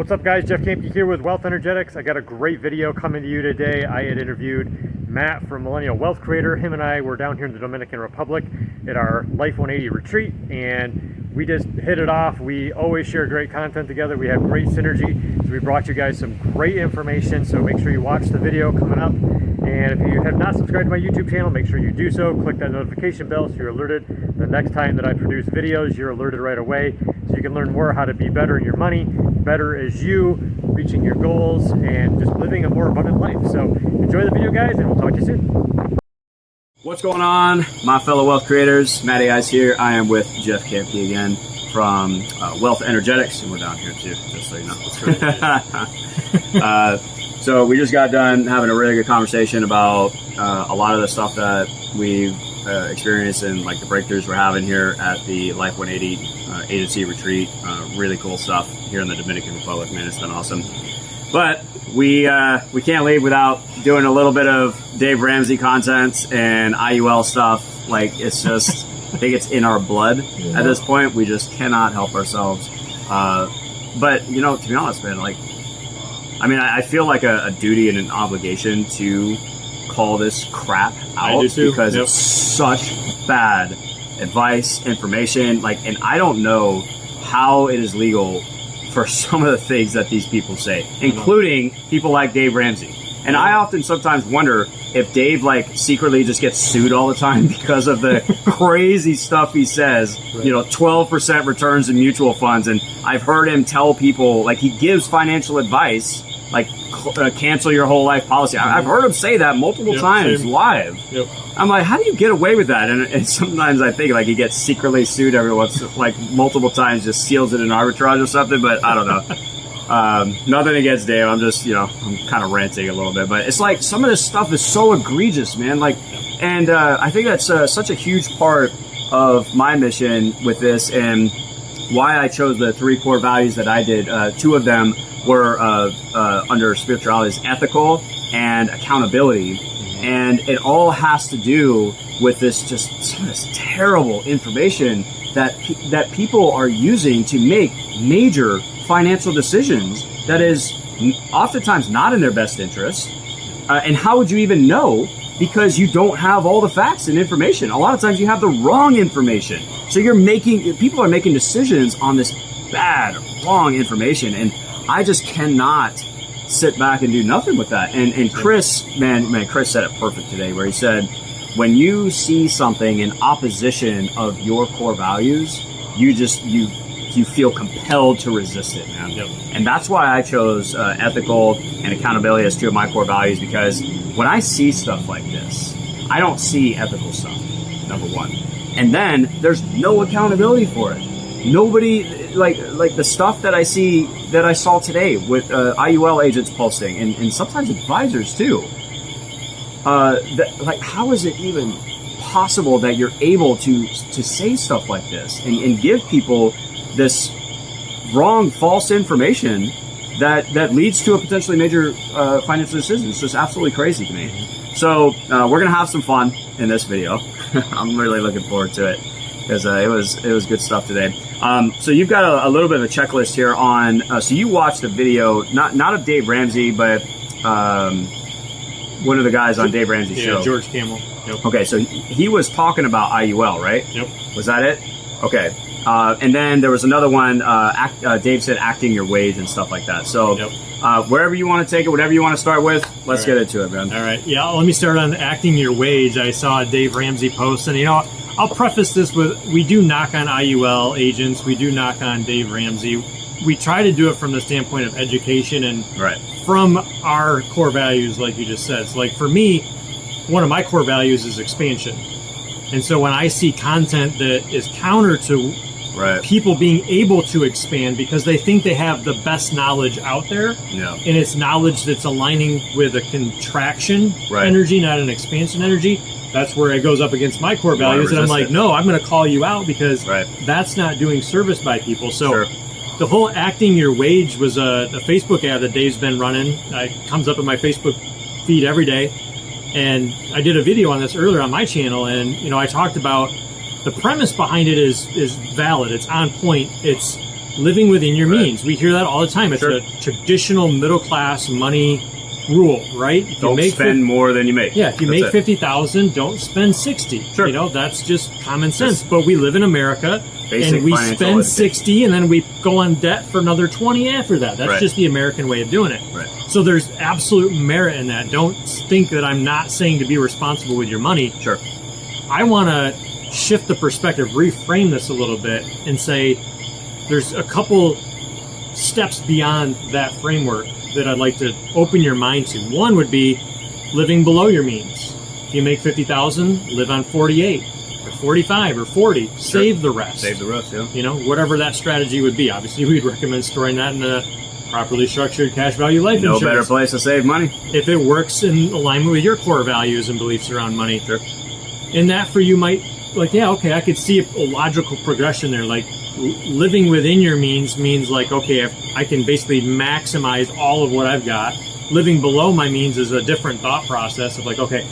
What's up, guys? Jeff Kamke here with Wealth Energetics. I got a great video coming to you today. I had interviewed Matt from Millennial Wealth Creator. Him and I were down here in the Dominican Republic at our Life 180 retreat, and we just hit it off. We always share great content together. We have great synergy. So we brought you guys some great information. So make sure you watch the video coming up. And if you have not subscribed to my YouTube channel, make sure you do so. Click that notification bell so you're alerted the next time that I produce videos. You're alerted right away, so you can learn more how to be better in your money, better as you, reaching your goals, and just living a more abundant life. So enjoy the video, guys, and we'll talk to you soon. What's going on, my fellow wealth creators? Matty Eyes here. I am with Jeff Kamke again from Wealth Energetics, and we're down here too, just so you know. So we just got done having a really good conversation about a lot of the stuff that we've experienced and like the breakthroughs we're having here at the Life 180 agency retreat. Really cool stuff here in the Dominican Republic, man. It's been awesome. But we can't leave without doing a little bit of Dave Ramsey content and IUL stuff. Like, it's just, I think it's in our blood at this point. We just cannot help ourselves. But, you know, to be honest, man, like, I mean, I feel like a duty and an obligation to call this crap out because it's such bad advice, information, like, and I don't know how it is legal for some of the things that these people say, including people like Dave Ramsey. And I often sometimes wonder if Dave like secretly just gets sued all the time because of the crazy stuff he says, you know, 12% returns in mutual funds. And I've heard him tell people, like, he gives financial advice, like cancel your whole life policy. I've heard him say that multiple times live. I'm like, how do you get away with that? And sometimes I think like he gets secretly sued every once, like multiple times, just seals it in arbitrage or something, but I don't know. Nothing against Dave. I'm just, you know, I'm kind of ranting a little bit, but it's like some of this stuff is so egregious, man. Like, and I think that's such a huge part of my mission with this and why I chose the 3 core values that I did. 2 of them were under spirituality is ethical and accountability. And it all has to do with this terrible information that people are using to make major financial decisions that is oftentimes not in their best interest. And how would you even know? Because you don't have all the facts and information. A lot of times you have the wrong information. So people are making decisions on this bad, wrong information. And I just cannot sit back and do nothing with that. And Chris, man, Chris said it perfect today, where he said, when you see something in opposition of your core values, you feel compelled to resist it, man. And that's why I chose ethical and accountability as 2 of my core values, because when I see stuff like this, I don't see ethical stuff, number 1. And then there's no accountability for it. Nobody, like the stuff that I see, that I saw today with IUL agents posting and sometimes advisors too. Like, how is it even possible that you're able to say stuff like this and give people this wrong, false information that leads to a potentially major financial decision? It's just absolutely crazy to me. So we're gonna have some fun in this video. I'm really looking forward to it because it was good stuff today. So you've got a little bit of a checklist here on. So you watched a video, not of Dave Ramsey, but one of the guys on Dave Ramsey's show. Yeah, George Camel. Yep. Okay, so he was talking about IUL, right? Yep. Was that it? Okay. And then there was another one, Dave said acting your wage and stuff like that. So wherever you want to take it, whatever you want to start with, let's get into it, man. All right. Yeah, let me start on acting your wage. I saw Dave Ramsey post, and, you know, I'll preface this with, we do knock on IUL agents. We do knock on Dave Ramsey. We try to do it from the standpoint of education and from our core values, like you just said. So, like, for me, one of my core values is expansion. And so when I see content that is counter to people being able to expand because they think they have the best knowledge out there, and it's knowledge that's aligning with a contraction energy, not an expansion energy, that's where it goes up against my core values. And I'm like, no, I'm going to call you out because that's not doing service by people. So the whole acting your wage was a Facebook ad that Dave's been running. It comes up in my Facebook feed every day. And I did a video on this earlier on my channel. And, you know, I talked about the premise behind it is valid. It's on point. It's living within your Right. means. We hear that all the time. It's Sure. a traditional middle class money rule, right? If Don't spend more than you make. Yeah, if you That's make it. 50,000, don't spend 60. Sure. You know, that's just common sense. But we live in America, Basic and we financial spend education. 60, and then we go on debt for another 20 after that. That's Right. just the American way of doing it. Right. So there's absolute merit in that. Don't think that I'm not saying to be responsible with your money. Sure. I want to shift the perspective, reframe this a little bit, and say there's a couple steps beyond that framework that I'd like to open your mind to. One would be living below your means. If you make 50,000, live on 48 or 45 or 40. Sure. Save the rest. Save the rest, yeah. You know, whatever that strategy would be. Obviously, we'd recommend storing that in a properly structured cash value life No insurance. better place to save money. If it works in alignment with your core values and beliefs around money. Sure. And that for you might, like, yeah, okay, I could see a logical progression there. Like, living within your means like, okay, if I can basically maximize all of what I've got. Living below my means is a different thought process of like, okay,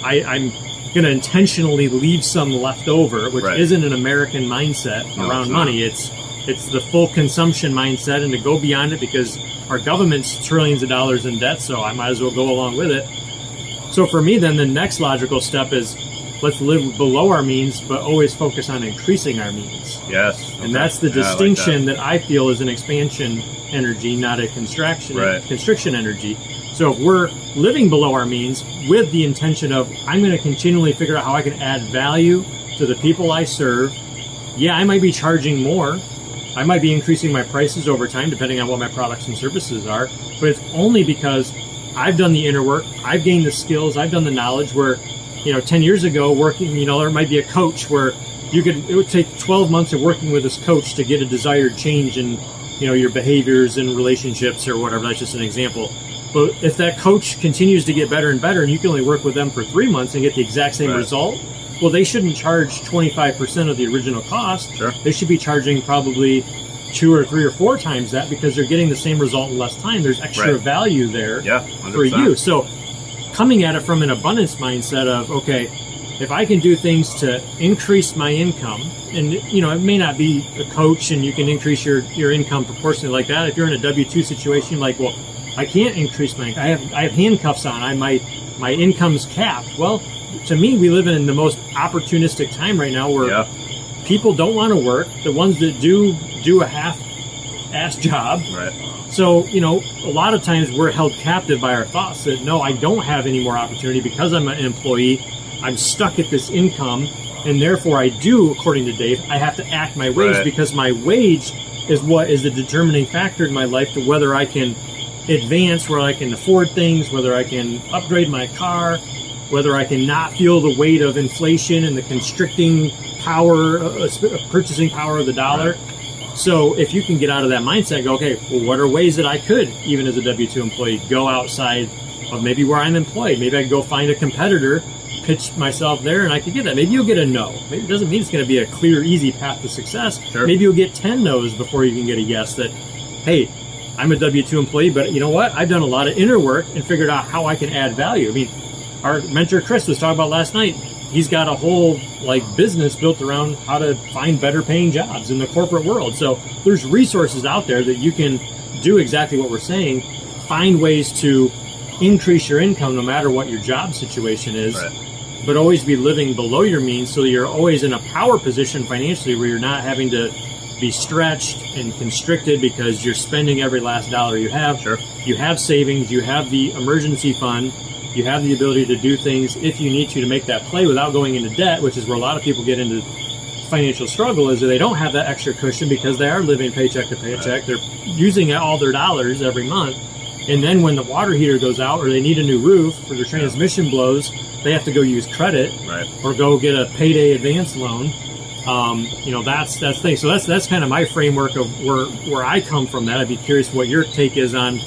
I'm going to intentionally leave some left over, which Right. isn't an American mindset No, around it's money. It's the full consumption mindset, and to go beyond it because our government's trillions of dollars in debt, so I might as well go along with it. So for me, then the next logical step is let's live below our means, but always focus on increasing our means. Yes. And that's the Yeah, I like distinction that I feel is an expansion energy, not a Right. constriction energy. So if we're living below our means with the intention of, I'm going to continually figure out how I can add value to the people I serve. Yeah, I might be charging more. I might be increasing my prices over time, depending on what my products and services are. But it's only because I've done the inner work. I've gained the skills. I've done the knowledge where, 10 years ago working, there might be a coach where it would take 12 months of working with this coach to get a desired change in, your behaviors and relationships or whatever. That's just an example. But if that coach continues to get better and better and you can only work with them for 3 months and get the exact same Right. result, well, they shouldn't charge 25% of the original cost. Sure. They should be charging probably 2 or 3 or 4 times that because they're getting the same result in less time. There's extra Right. value there Yeah, for 100%. you. So coming at it from an abundance mindset of, okay, if I can do things to increase my income, and it may not be a coach and you can increase your income proportionally like that. If you're in a W-2 situation, you're like, well, I can't increase my income. I have handcuffs on. My income's capped. Well, to me, we live in the most opportunistic time right now where Yeah. people don't want to work. The ones that do a half-ass job. Right. So, a lot of times we're held captive by our thoughts that, no, I don't have any more opportunity because I'm an employee. I'm stuck at this income, and therefore I do, according to Dave, I have to act my wage Right. because my wage is what is the determining factor in my life to whether I can advance, whether I can afford things, whether I can upgrade my car, whether I can not feel the weight of inflation and the constricting power, purchasing power of the dollar. So if you can get out of that mindset and go, okay, well, what are ways that I could, even as a W-2 employee, go outside of maybe where I'm employed? Maybe I could go find a competitor, pitch myself there, and I could get that. Maybe you'll get a no. Maybe it doesn't mean it's going to be a clear, easy path to success. Sure. Maybe you'll get 10 no's before you can get a yes that, hey, I'm a W-2 employee, but you know what? I've done a lot of inner work and figured out how I can add value. I mean, our mentor Chris was talking about last night. He's got a whole business built around how to find better paying jobs in the corporate world. So there's resources out there that you can do exactly what we're saying. Find ways to increase your income no matter what your job situation is, Right. but always be living below your means so you're always in a power position financially where you're not having to be stretched and constricted because you're spending every last dollar you have. Sure. You have savings, you have the emergency fund, you have the ability to do things if you need to make that play without going into debt, which is where a lot of people get into financial struggle, is that they don't have that extra cushion because they are living paycheck to paycheck. Right. They're using all their dollars every month. And then when the water heater goes out or they need a new roof or their transmission blows, they have to go use credit Right. or go get a payday advance loan. That's the thing. So that's kind of my framework of where I come from. That I'd be curious what your take is on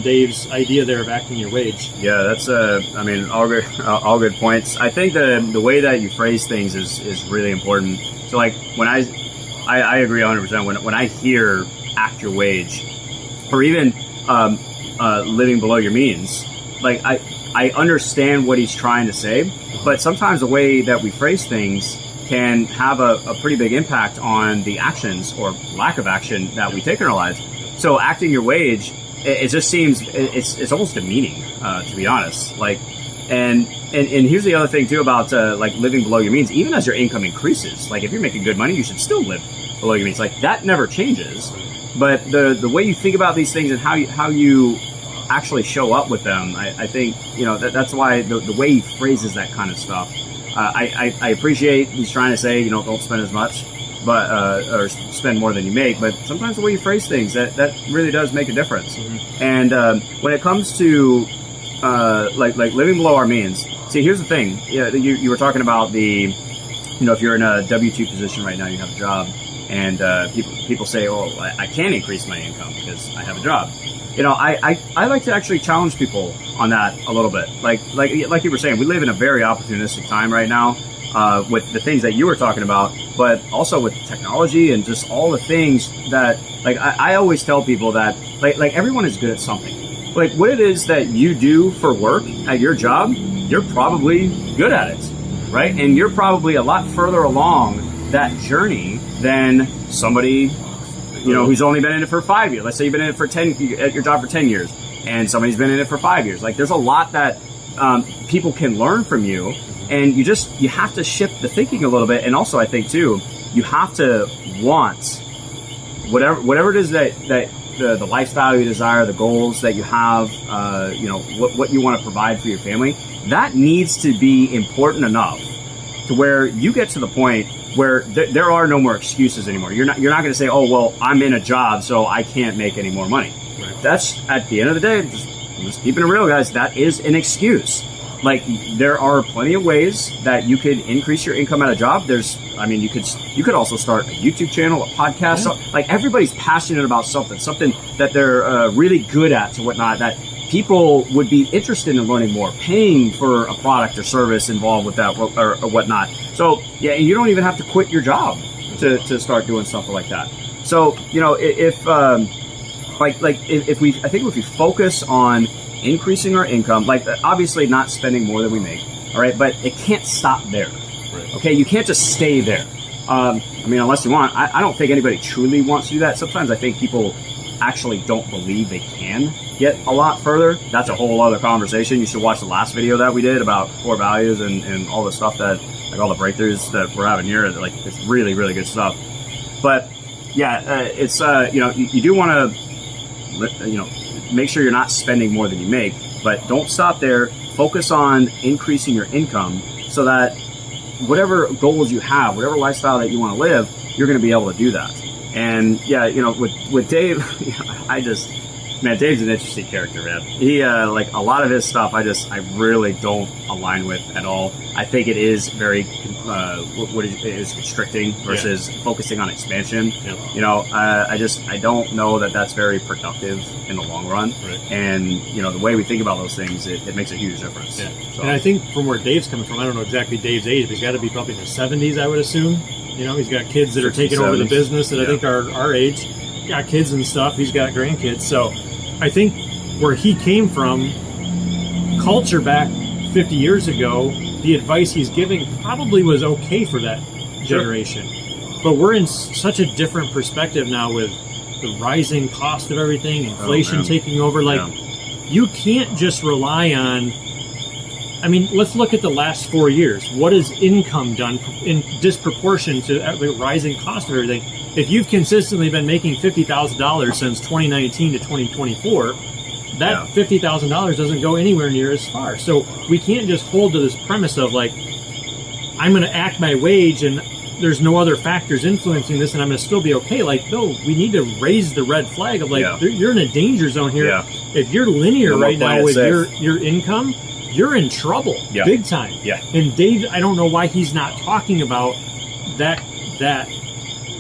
Dave's idea there of acting your wage. Yeah, that's all good points. I think the way that you phrase things is really important. So like when I agree 100%. When I hear act your wage, or even living below your means, like I understand what he's trying to say, but sometimes the way that we phrase things can have a pretty big impact on the actions or lack of action that we take in our lives. So acting your wage, it just seems it's almost demeaning, to be honest. Like, and here's the other thing too about like living below your means. Even as your income increases, like if you're making good money, you should still live below your means. Like that never changes. But the way you think about these things and how you actually show up with them, I think, you know, that's why the way he phrases that kind of stuff. I appreciate he's trying to say, you know, don't spend as much, but or spend more than you make. But sometimes the way you phrase things, that really does make a difference. Mm-hmm. And when it comes to like living below our means, see, here's the thing. Yeah, you were talking about the, you know, if you're in a W-2 position right now, you have a job, and people say, oh, I can increase my income because I have a job. You know, I like to actually challenge people on that a little bit. Like you were saying, we live in a very opportunistic time right now with the things that you were talking about, but also with technology and just all the things that, like, I always tell people that, like everyone is good at something. Like, what it is that you do for work at your job, you're probably good at it, right? And you're probably a lot further along that journey than somebody, you know, who's only been in it for 5 years. Let's say you've been in it for at your job for 10 years, and somebody's been in it for 5 years. Like, there's a lot that people can learn from you, and you have to shift the thinking a little bit. And also, I think too, you have to want whatever it is that the lifestyle you desire, the goals that you have, you know, what you want to provide for your family. That needs to be important enough to where you get to the point where there are no more excuses anymore. You're not going to say, oh, well, I'm in a job, so I can't make any more money. Right. That's, at the end of the day, just keeping it real, guys, that is an excuse. Like, there are plenty of ways that you could increase your income at a job. You could also start a YouTube channel, a podcast. Yeah. So, like, everybody's passionate about something that they're really good at and whatnot, that people would be interested in learning more, paying for a product or service involved with that or whatnot. So, yeah, and you don't even have to quit your job to start doing something like that. So, you know, if we focus on increasing our income, like, obviously not spending more than we make, all right, but it can't stop there. Right. Okay, you can't just stay there. I mean, unless you want. I don't think anybody truly wants to do that. Sometimes I think people actually don't believe they can get a lot further. That's a whole other conversation. You should watch the last video that we did about core values and all the stuff that, like, all the breakthroughs that we're having here. Like, it's really, really good stuff. But yeah, it's you know, you do want to, you know, make sure you're not spending more than you make, but don't stop there. Focus on increasing your income so that whatever goals you have, whatever lifestyle that you want to live, you're going to be able to do that. And yeah, you know, with Dave, Dave's an interesting character, man. He, like, a lot of his stuff, I really don't align with at all. I think it is very, it is constricting versus focusing on expansion. Yeah. You know, I don't know that that's very productive in the long run. Right. And, you know, the way we think about those things, it makes a huge difference. Yeah. So. And I think from where Dave's coming from, I don't know exactly Dave's age, but he's got to be probably in his 70s, I would assume. You know, he's got kids that are taking over the business that I think are our age. Got kids and stuff. He's got grandkids. So I think where he came from, culture back 50 years ago, the advice he's giving probably was okay for that generation. Sure. But we're in such a different perspective now with the rising cost of everything, inflation taking over. Like, you can't just rely on, I mean, let's look at the last 4 years. What has income done in disproportion to the rising cost of everything? If you've consistently been making $50,000 since 2019 to 2024, that $50,000 doesn't go anywhere near as far. So we can't just hold to this premise of, like, I'm going to act my wage and there's no other factors influencing this and I'm going to still be okay. Like, no, we need to raise the red flag of, like, you're in a danger zone here. Yeah. If you're linear right now with your income, you're in trouble, big time. Yeah. And Dave, I don't know why he's not talking about that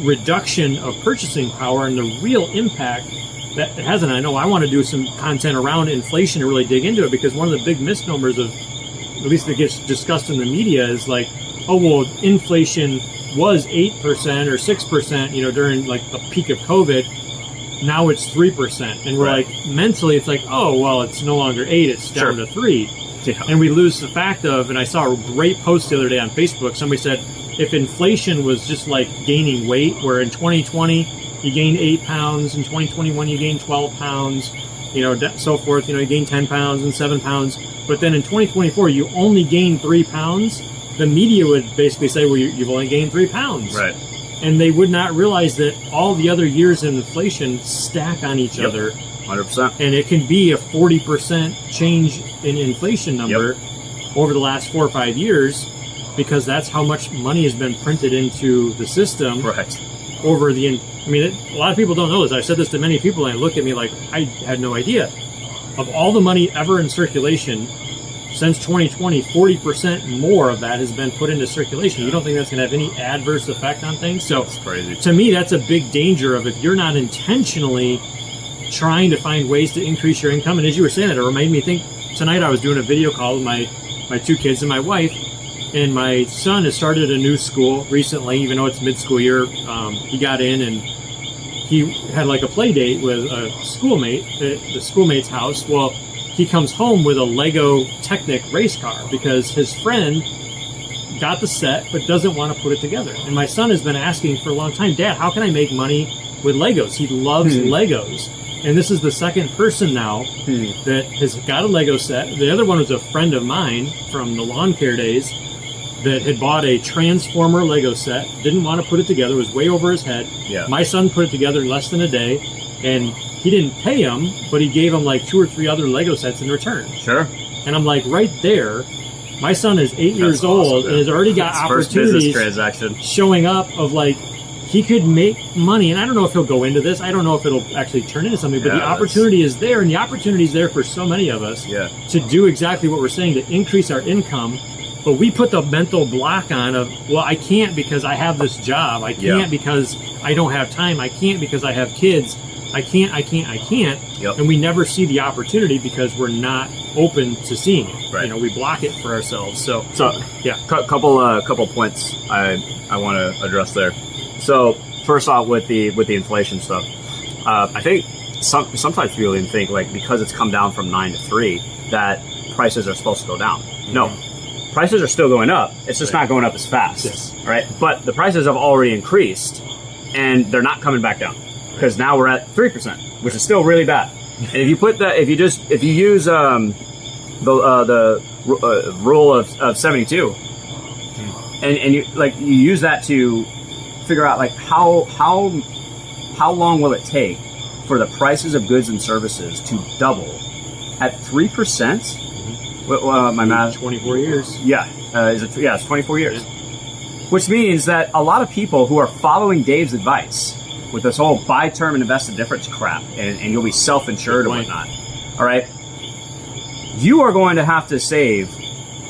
reduction of purchasing power and the real impact that it has. And I know I want to do some content around inflation and really dig into it, because one of the big misnomers of, at least that gets discussed in the media, is like, oh, well, inflation was 8% or 6%, you know, during, like, the peak of COVID. Now it's 3%. And we're like, mentally, it's like, oh, well, it's no longer 8, it's down to 3. Yeah. And we lose the fact of, and I saw a great post the other day on Facebook, somebody said, if inflation was just like gaining weight, where in 2020 you gained 8 pounds, in 2021 you gained 12 pounds, so forth, you gain 10 pounds and 7 pounds, but then in 2024 you only gain 3 pounds, the media would basically say, well, you've only gained 3 pounds. Right. And they would not realize that all the other years in inflation stack on each other. 100%. And it can be a 40% change in inflation number over the last 4 or 5 years, because that's how much money has been printed into the system. Right. Over the, a lot of people don't know this. I've said this to many people, and they look at me like I had no idea. Of all the money ever in circulation since 2020, 40% more of that has been put into circulation. You don't think that's going to have any adverse effect on things? So that's crazy. To me, that's a big danger of, if you're not intentionally trying to find ways to increase your income. And as you were saying that, it reminded me, think tonight I was doing a video call with my 2 kids and my wife. And my son has started a new school recently, even though it's mid-school year. He got in and he had like a play date with a schoolmate at the schoolmate's house. Well, he comes home with a Lego Technic race car because his friend got the set but doesn't want to put it together. And my son has been asking for a long time, Dad, how can I make money with Legos? He loves Legos. And this is the second person now that has got a Lego set. The other one was a friend of mine from the lawn care days that had bought a Transformer Lego set, didn't want to put it together, was way over his head. Yeah. My son put it together in less than a day, and he didn't pay him, but he gave him like 2 or 3 other Lego sets in return. Sure. And I'm like, right there, my son is 8 years old and has already got opportunities showing up of like, he could make money. And I don't know if he'll go into this. I don't know if it'll actually turn into something, but the opportunity is there, and the opportunity is there for so many of us to do exactly what we're saying, to increase our income. But we put the mental block on of, well, I can't because I have this job. I can't because I don't have time. I can't because I have kids. I can't. Yep. And we never see the opportunity because we're not open to seeing it. Right. We block it for ourselves. So yeah. Couple points I want to address there. So first off, with the inflation stuff, I think sometimes people even think like because it's come down from 9 to 3 that prices are supposed to go down. No. Prices are still going up. It's just not going up as fast. Yes. Right? But the prices have already increased, and they're not coming back down because now we're at 3%, which is still really bad. And if you use the rule of 72, and you use that to figure out like how long will it take for the prices of goods and services to double at 3%? My math, 24 years. Yeah, it's 24 years. Which means that a lot of people who are following Dave's advice with this whole buy term and invest the difference crap, and you'll be self-insured and whatnot. All right, you are going to have to save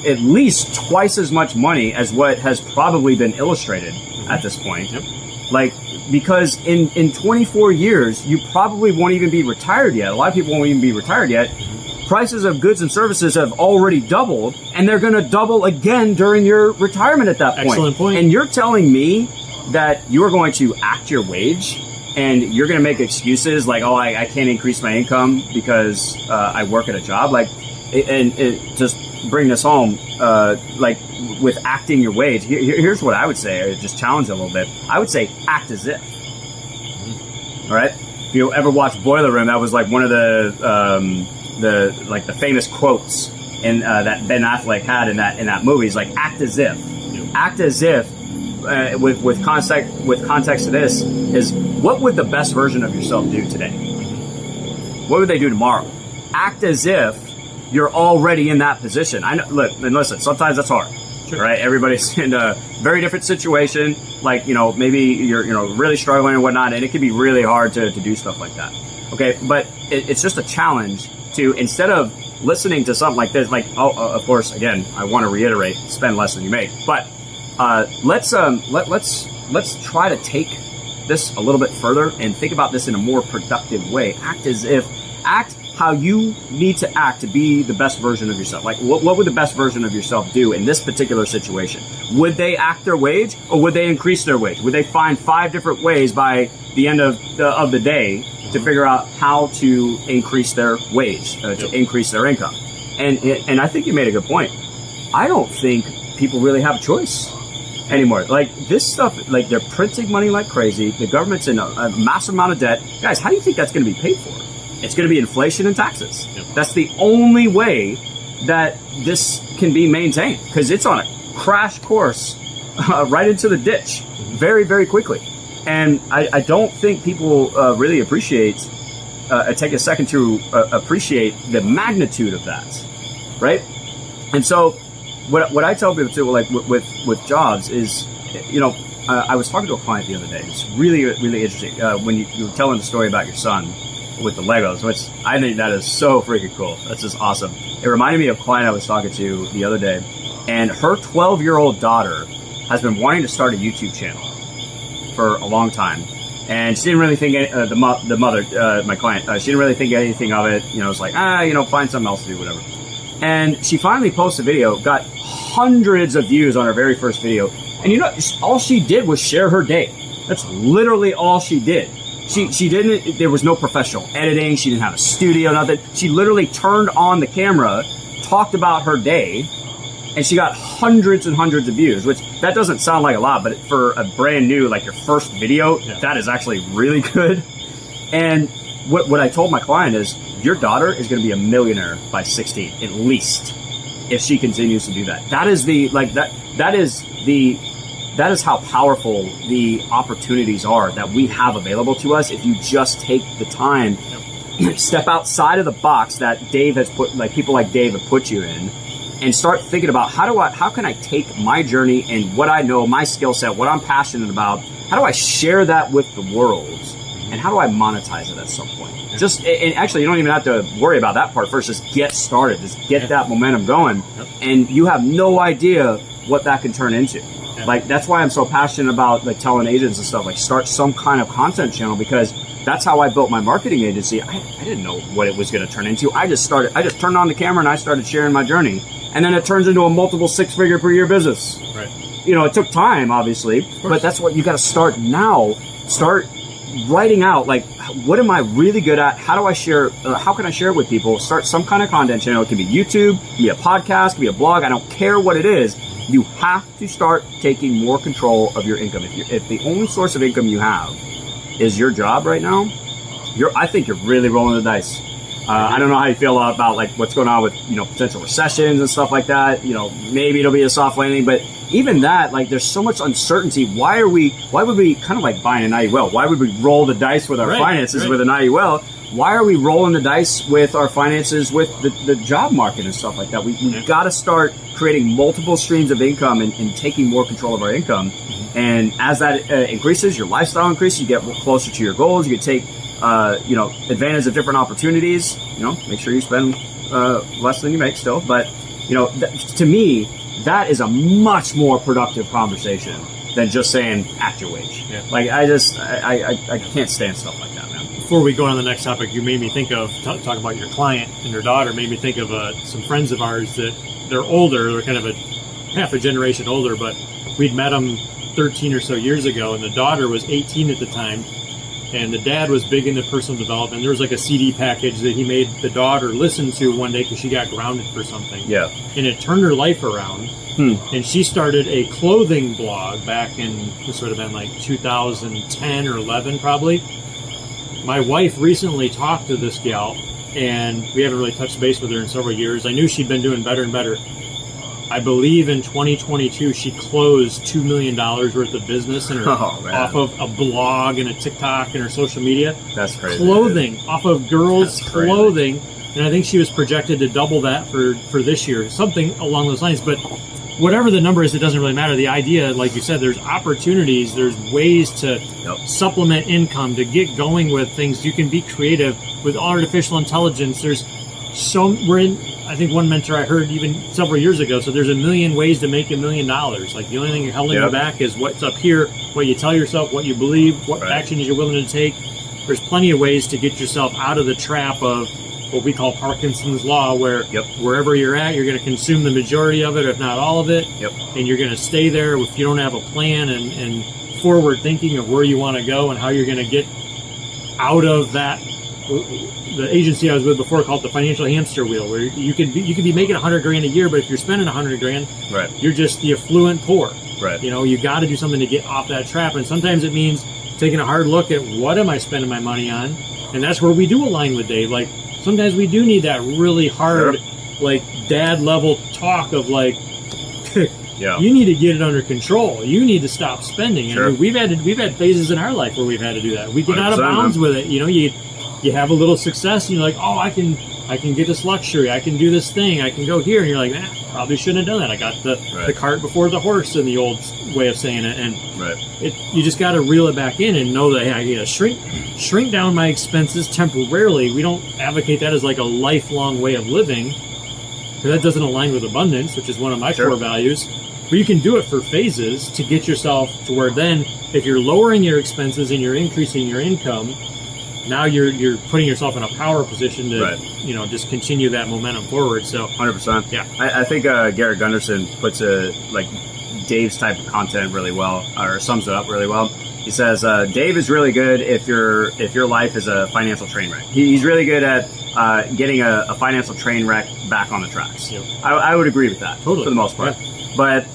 at least twice as much money as what has probably been illustrated at this point. Yep. Like, because in 24 years, you probably won't even be retired yet. A lot of people won't even be retired yet. Prices of goods and services have already doubled, and they're going to double again during your retirement at that point. Excellent point. And you're telling me that you are going to act your wage, and you're going to make excuses like, oh, I can't increase my income because I work at a job. Like, and just bring this home, like with acting your wage. Here's what I would say. I just challenge it a little bit. I would say act as if. All right. If you ever watch Boiler Room, that was like one of the famous quotes in that Ben Affleck had in that movie. Is like act as if. Act as if. With context to this is, what would the best version of yourself do today? What would they do tomorrow? Act as if you're already in that position. I know. Look, and listen. Sometimes that's hard, right? Everybody's in a very different situation. Like, maybe you're really struggling and whatnot, and it can be really hard to do stuff like that. Okay, but it's just a challenge to, instead of listening to something like this, like, of course, again, I want to reiterate, spend less than you make, but let's try to take this a little bit further and think about this in a more productive way. Act how you need to act to be the best version of yourself. Like, what would the best version of yourself do in this particular situation? Would they act their wage, or would they increase their wage? Would they find 5 different ways by the end of the day to figure out how to increase their wage, to increase their income? And I think you made a good point. I don't think people really have a choice. anymore. Like this stuff, like they're printing money like crazy. The government's in a massive amount of debt. Guys, how do you think that's going to be paid for? It's going to be inflation and taxes. Yep. That's the only way that this can be maintained, because it's on a crash course right into the ditch very, very quickly. And I don't think people really appreciate, take a second to appreciate the magnitude of that, right? And so what I tell people too, like with jobs is, I was talking to a client the other day. It's really, really interesting. When you were telling the story about your son with the Legos, which I think that is so freaking cool. That's just awesome. It reminded me of a client I was talking to the other day, and her 12-year-old daughter has been wanting to start a YouTube channel for a long time. And she didn't really think, the mother, my client, she didn't really think anything of it. It's like, find something else to do, whatever. And she finally posted a video, got hundreds of views on her very first video. And all she did was share her day. That's literally all she did. She didn't, there was no professional editing. She didn't have a studio, nothing. She literally turned on the camera, talked about her day, and she got hundreds and hundreds of views, which that doesn't sound like a lot, but for a brand new, like your first video, that is actually really good. And what I told my client is, your daughter is going to be a millionaire by 16, at least, if she continues to do that. That is how powerful the opportunities are that we have available to us if you just take the time, step outside of the box that Dave has put, like people like Dave have put you in, and start thinking about how can I take my journey and what I know, my skill set, what I'm passionate about, how do I share that with the world, and how do I monetize it at some point? And actually, you don't even have to worry about that part first. Just get started. Just get that momentum going, and you have no idea what that can turn into. Like, that's why I'm so passionate about like telling agents and stuff, like start some kind of content channel, because that's how I built my marketing agency. I didn't know what it was going to turn into. I just turned on the camera and I started sharing my journey. And then it turns into a multiple 6-figure per year business. Right. It took time, obviously, but that's what you got to start now. Start writing out, like, what am I really good at? How do I share? How can I share it with people? Start some kind of content channel. It can be YouTube, it can be a podcast, it can be a blog. I don't care what it is. You have to start taking more control of your income. If the only source of income you have is your job right now, I think you're really rolling the dice. I don't know how you feel about like what's going on with potential recessions and stuff like that. Maybe it'll be a soft landing, but even that, like, there's so much uncertainty. Why would we kind of like buying an IUL? Why would we roll the dice with our finances with an IUL? Why are we rolling the dice with our finances with the job market and stuff like that? We've got to start creating multiple streams of income and taking more control of our income. And as that increases, your lifestyle increases, you get closer to your goals, you can take advantage of different opportunities. Make sure you spend less than you make still. But to me, that is a much more productive conversation than just saying act your wage. Yeah. Like I can't stand stuff like that, man. Before we go on to the next topic, you made me think of talking about your client and her daughter. Made me think of some friends of ours that they're older. They're kind of half a generation older, but we'd met them 13 or so years ago, and the daughter was 18 at the time. And the dad was big into personal development. There was like a CD package that he made the daughter listen to one day because she got grounded for something. Yeah. And it turned her life around. And she started a clothing blog back in, this would have been like 2010 or 11 probably. My wife recently talked to this gal, and we haven't really touched base with her in several years. I knew she'd been doing better and better. I believe in 2022, she closed $2 million worth of business in her, off of a blog and a TikTok and her social media. That's crazy. Clothing, off of girls' clothing. And I think she was projected to double that for this year, something along those lines. But whatever the number is, it doesn't really matter. The idea, like you said, there's opportunities, there's ways to supplement income, to get going with things. You can be creative with artificial intelligence. I think one mentor I heard even several years ago, so there's a million ways to make $1 million. Like, the only thing you're holding you back is what's up here, what you tell yourself, what you believe, what actions you're willing to take. There's plenty of ways to get yourself out of the trap of what we call Parkinson's Law, where wherever you're at, you're going to consume the majority of it, if not all of it, and you're going to stay there if you don't have a plan and forward thinking of where you want to go and how you're going to get out of that. The agency I was with before called the financial hamster wheel, where you could be making $100,000 a year, but if you're spending $100,000, you're just the affluent poor. Right. You know, you got to do something to get off that trap. And sometimes it means taking a hard look at what am I spending my money on? And that's where we do align with Dave. Like, sometimes we do need that really hard, like, dad level talk of like, you need to get it under control. You need to stop spending. And I mean, we've had phases in our life where we've had to do that. We get out of bounds with it. You know, you have a little success and you're like, oh, I can get this luxury. I can do this thing. I can go here. And you're like, probably shouldn't have done that. I got the cart before the horse, in the old way of saying it. And you just got to reel it back in and know that, hey, I got to shrink down my expenses temporarily. We don't advocate that as like a lifelong way of living, because that doesn't align with abundance, which is one of my core values. But you can do it for phases to get yourself to where then, if you're lowering your expenses and you're increasing your income, now you're putting yourself in a power position to just continue that momentum forward. So 100%. Yeah, I think Garrett Gunderson puts Dave's type of content really well, or sums it up really well. He says Dave is really good if your life is a financial train wreck. He's really good at getting a financial train wreck back on the tracks. Yep. I would agree with that for the most part. Yeah. But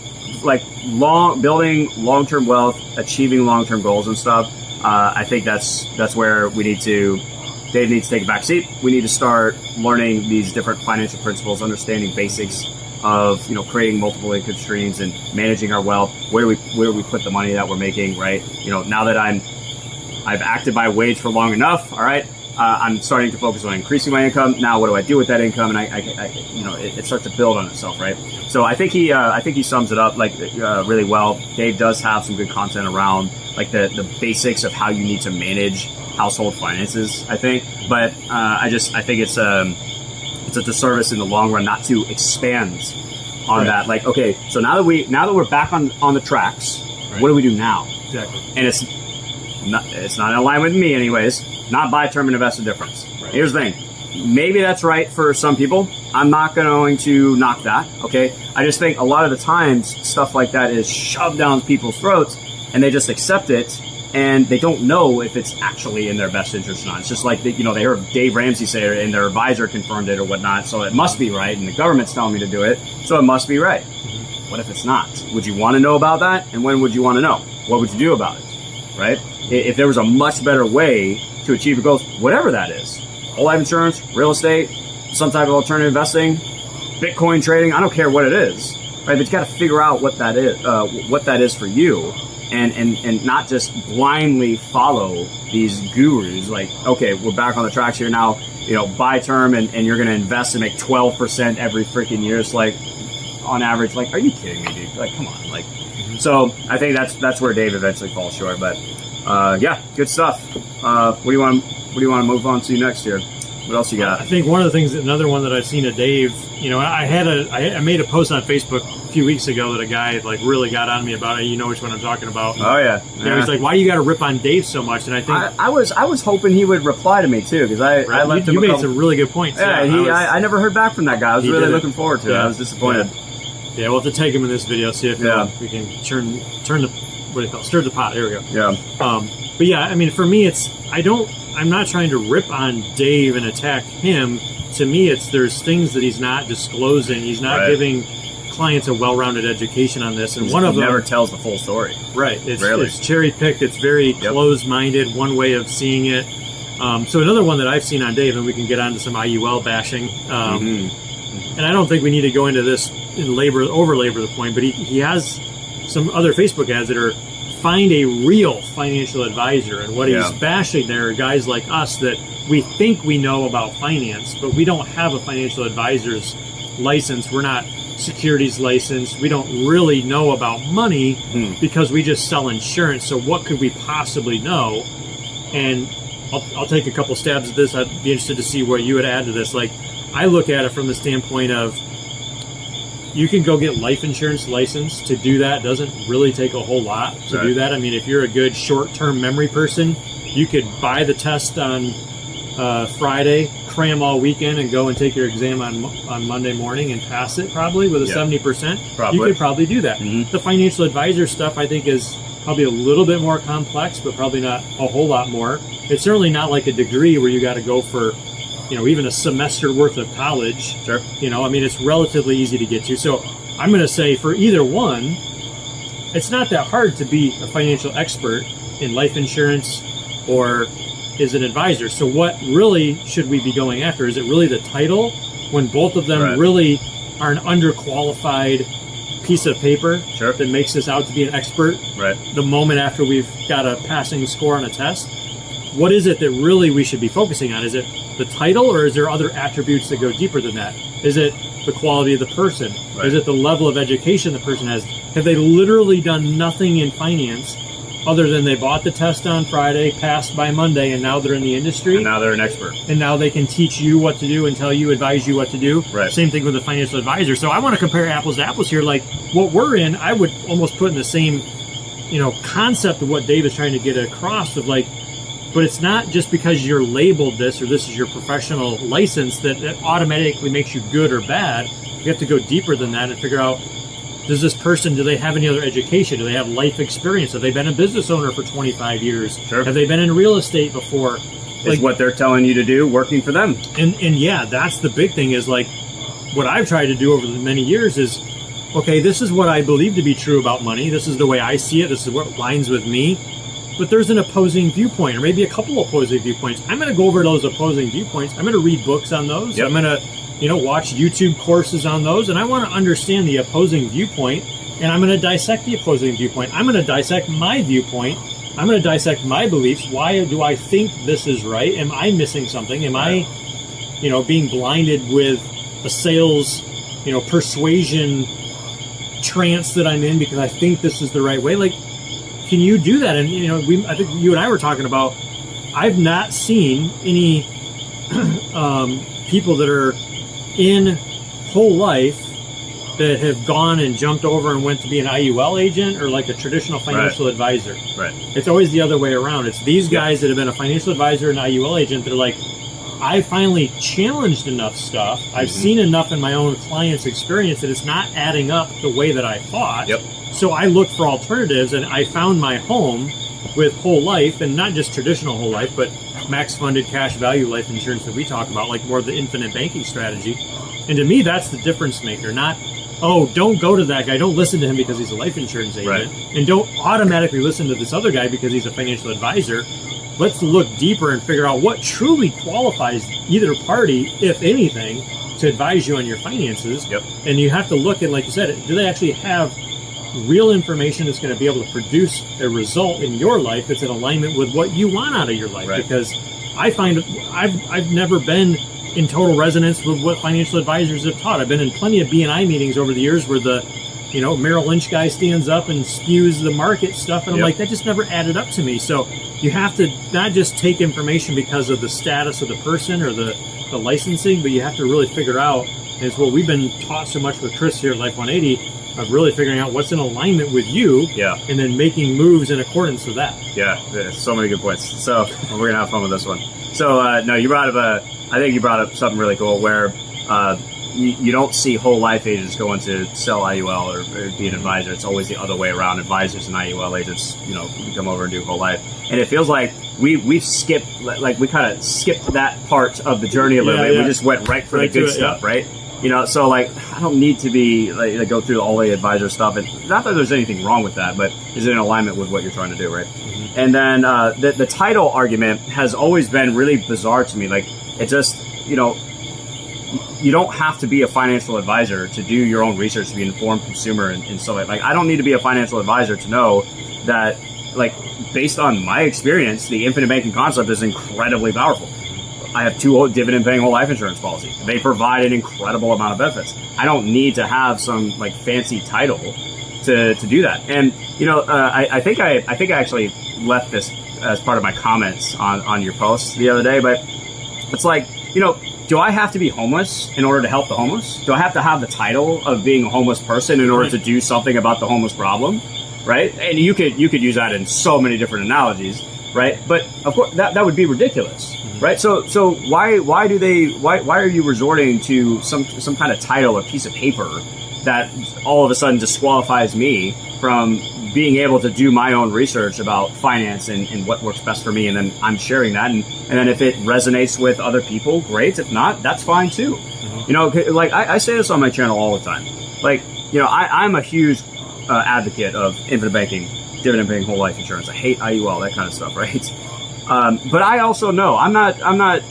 like building long-term wealth, achieving long-term goals and stuff, I think that's where Dave needs to take a back seat. We need to start learning these different financial principles, understanding basics of creating multiple income streams and managing our wealth. Where do we put the money that we're making, right? Now that I've acted my wage for long enough, all right, I'm starting to focus on increasing my income. Now, what do I do with that income? And it starts to build on itself, right? So I think he sums it up really well. Dave does have some good content around like the basics of how you need to manage household finances, I think. But I think it's a disservice in the long run not to expand on that. Like, okay, so now that we're back on the tracks, what do we do now? Exactly. And it's not in line with me anyways. Not buy, term, and invest the difference. Right. Here's the thing. Maybe that's right for some people. I'm not going to knock that, okay? I just think a lot of the times stuff like that is shoved down people's throats and they just accept it and they don't know if it's actually in their best interest or not. It's just like, they heard Dave Ramsey say it and their advisor confirmed it or whatnot, so it must be right, and the government's telling me to do it, so it must be right. Mm-hmm. What if it's not? Would you want to know about that? And when would you want to know? What would you do about it, right? If there was a much better way to achieve your goals, whatever that is, whole life insurance, real estate, some type of alternative investing, Bitcoin trading, I don't care what it is, right? But you got to figure out what that is for you, and not just blindly follow these gurus. Like, okay, we're back on the tracks here now, buy term and you're going to invest and make 12% every freaking year. It's like, on average, like, are you kidding me, dude? Like, come on, like. So I think that's where Dave eventually falls short, but. Good stuff. What do you want to move on to next here? What else you got? I think another one that I've seen of Dave, I made a post on Facebook a few weeks ago that a guy like really got on me about it. You know which one I'm talking about. Oh yeah. He's like, why do you got to rip on Dave so much? And I think I was hoping he would reply to me too, because I left him. You made some really good points. Yeah, I never heard back from that guy. I was really looking forward to it. I was disappointed. Yeah, we'll have to take him in this video, see if we can turn the stir the pot. There we go. Yeah. But yeah, I mean, for me, I'm not trying to rip on Dave and attack him. To me, there's things that he's not disclosing. He's not giving clients a well-rounded education on this. And one of them never tells the full story. Right. It's cherry-picked. It's very closed-minded, one way of seeing it. So another one that I've seen on Dave, and we can get onto some IUL bashing. And I don't think we need to go into this and over-labor the point, but he has some other Facebook ads that are find a real financial advisor, and what he's bashing there are guys like us that we think we know about finance, but we don't have a financial advisor's license. We're not securities licensed. We don't really know about money because we just sell insurance. So what could we possibly know? And I'll take a couple stabs at this. I'd be interested to see what you would add to this. Like, I look at it from the standpoint of, you can go get life insurance license. To do that doesn't really take a whole lot to do that. I mean, if you're a good short-term memory person, you could buy the test on Friday, cram all weekend, and go and take your exam on Monday morning and pass it probably with a 70%. You could probably do that. Mm-hmm. The financial advisor stuff, I think, is probably a little bit more complex, but probably not a whole lot more. It's certainly not like a degree where you got to go for even a semester worth of college. Sure. I mean, it's relatively easy to get to. So I'm going to say for either one, it's not that hard to be a financial expert in life insurance or is an advisor. So what really should we be going after? Is it really the title when both of them really are an underqualified piece of paper that makes us out to be an expert the moment after we've got a passing score on a test? What is it that really we should be focusing on? Is it the title, or is there other attributes that go deeper than that? Is it the quality of the person? Is it the level of education the person has? Have they literally done nothing in finance other than they bought the test on Friday, passed by Monday, and now they're in the industry? And now they're an expert. And now they can teach you what to do and tell you, advise you what to do. Same thing with a financial advisor. So I want to compare apples to apples here. Like what we're in, I would almost put in the same, concept of what Dave is trying to get across of like, but it's not just because you're labeled this or this is your professional license that it automatically makes you good or bad. You have to go deeper than that and figure out, does this person, do they have any other education? Do they have life experience? Have they been a business owner for 25 years? Have they been in real estate before? Is what they're telling you to do working for them? And yeah, that's the big thing is like, what I've tried to do over the many years is, okay, this is what I believe to be true about money. This is the way I see it. This is what aligns with me. But there's an opposing viewpoint, or maybe a couple opposing viewpoints. I'm going to go over those opposing viewpoints. I'm going to read books on those. I'm going to watch YouTube courses on those, and I want to understand the opposing viewpoint, and I'm going to dissect the opposing viewpoint. I'm going to dissect my viewpoint. I'm going to dissect my beliefs. Why do I think this is right? Am I missing something? Am I, being blinded with a sales, persuasion trance that I'm in because I think this is the right way? Like, can you do that? And, I think you and I were talking about, I've not seen any people that are in whole life that have gone and jumped over and went to be an IUL agent or like a traditional financial advisor. It's always the other way around. It's these guys that have been a financial advisor and IUL agent that are like, I finally challenged enough stuff. I've seen enough in my own clients' experience that it's not adding up the way that I thought. So I looked for alternatives, and I found my home with whole life, and not just traditional whole life, but max funded cash value life insurance that we talk about, like more of the infinite banking strategy. And to me, that's the difference maker. Not, oh, don't go to that guy. Don't listen to him because he's a life insurance agent. And don't automatically listen to this other guy because he's a financial advisor. Let's look deeper and figure out what truly qualifies either party, if anything, to advise you on your finances. And you have to look at, like you said, do they actually have real information that's going to be able to produce a result in your life that's in alignment with what you want out of your life? Because I find I've never been in total resonance with what financial advisors have taught. I've been in plenty of BNI meetings over the years where the Merrill Lynch guy stands up and spews the market stuff, and I'm like, that just never added up to me. So you have to not just take information because of the status of the person or the licensing, but you have to really figure out, and it's what we've been taught so much with Chris here at Life 180, of really figuring out what's in alignment with you, and then making moves in accordance with that. So many good points. So we're gonna have fun with this one. So no, you brought up I think you brought up something really cool where you don't see whole life agents going to sell IUL or be an advisor. It's always the other way around. Advisors and IUL agents, come over and do whole life. And it feels like we've skipped, like we kind of skipped that part of the journey a little bit. We just went right for the good stuff, right? So like, I don't need to be like go through all the advisor stuff. And not that there's anything wrong with that, but is it in alignment with what you're trying to do, right? And then the title argument has always been really bizarre to me. Like, it just, you don't have to be a financial advisor to do your own research, to be an informed consumer and so like I don't need to be a financial advisor to know that, like, based on my experience, the infinite banking concept is incredibly powerful. I have 2 dividend paying whole life insurance policies. They provide an incredible amount of benefits. I don't need to have some like fancy title to do that. And I think I actually left this as part of my comments on your post the other day, but it's like, do I have to be homeless in order to help the homeless? Do I have to have the title of being a homeless person in order to do something about the homeless problem? Right? And you could use that in so many different analogies, right? But of course that would be ridiculous, right? So why are you resorting to some kind of title, a piece of paper that all of a sudden disqualifies me from being able to do my own research about finance and what works best for me, and then I'm sharing that, and then if it resonates with other people, great. If not, that's fine too. Like I say this on my channel all the time. Like, I'm a huge advocate of infinite banking, dividend paying whole life insurance. I hate IUL, that kind of stuff, right? But I also know I'm not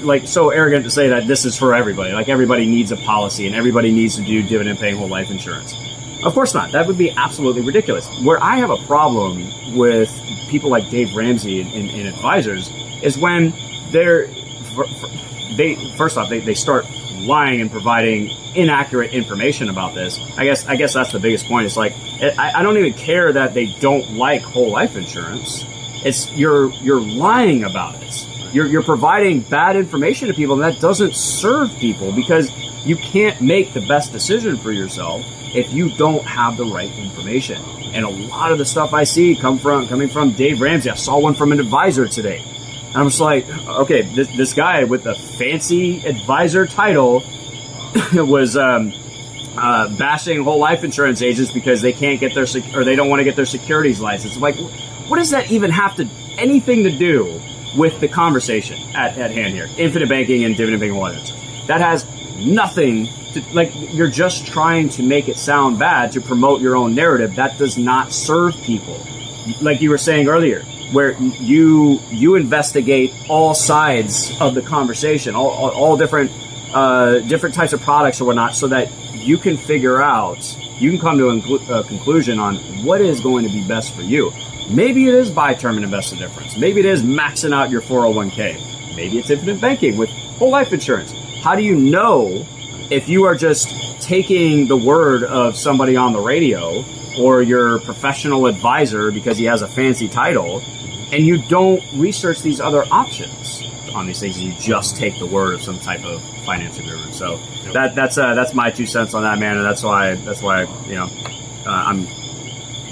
like so arrogant to say that this is for everybody. Like everybody needs a policy and everybody needs to do dividend paying whole life insurance. Of course not. That would be absolutely ridiculous. Where I have a problem with people like Dave Ramsey and advisors is when first off they start lying and providing inaccurate information about this. I guess that's the biggest point. It's like I don't even care that they don't like whole life insurance. It's you're lying about it. You're providing bad information to people, and that doesn't serve people because you can't make the best decision for yourself if you don't have the right information. And a lot of the stuff I see coming from Dave Ramsey. I saw one from an advisor today. And I'm just like, okay, this guy with a fancy advisor title was bashing whole life insurance agents because they can't get or they don't want to get their securities license. I'm like, what does that even have anything to do with the conversation at hand here? Infinite banking and dividend paying whole life insurance. That has nothing to, like, you're just trying to make it sound bad to promote your own narrative. That does not serve people. Like you were saying earlier, where you investigate all sides of the conversation, all different types of products or whatnot, so that you can come to a conclusion on what is going to be best for you. Maybe it is buy term and invest the difference. Maybe it is maxing out your 401k. Maybe it's infinite banking with whole life insurance. How do you know if you are just taking the word of somebody on the radio or your professional advisor because he has a fancy title, and you don't research these other options on these things, and you just take the word of some type of financial guru? So that's my 2 cents on that, man, and that's why I'm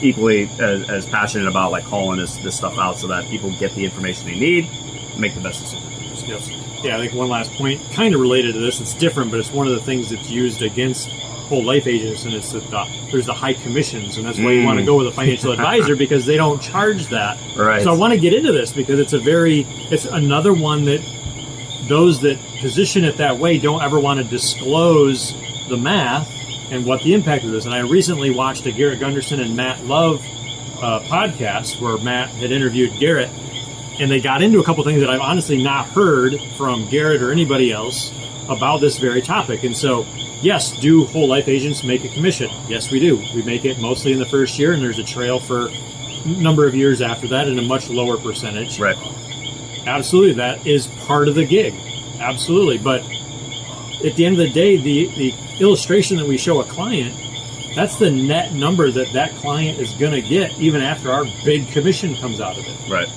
equally as passionate about like calling this stuff out so that people get the information they need and make the best decision. Yes. Yeah, I think one last point, kind of related to this, it's different, but it's one of the things that's used against whole life agents, and it's that there's the high commissions, and that's why you want to go with a financial advisor because they don't charge that. Right. So I want to get into this because it's another one that those that position it that way don't ever want to disclose the math and what the impact of this. And I recently watched a Garrett Gunderson and Matt Love podcast where Matt had interviewed Garrett, and they got into a couple things that I've honestly not heard from Garrett or anybody else about this very topic. And so, yes, do whole life agents make a commission? Yes, we do. We make it mostly in the first year, and there's a trail for a number of years after that and a much lower percentage. Right. Absolutely, that is part of the gig. Absolutely. But at the end of the day, the illustration that we show a client, that's the net number that client is going to get even after our big commission comes out of it. Right.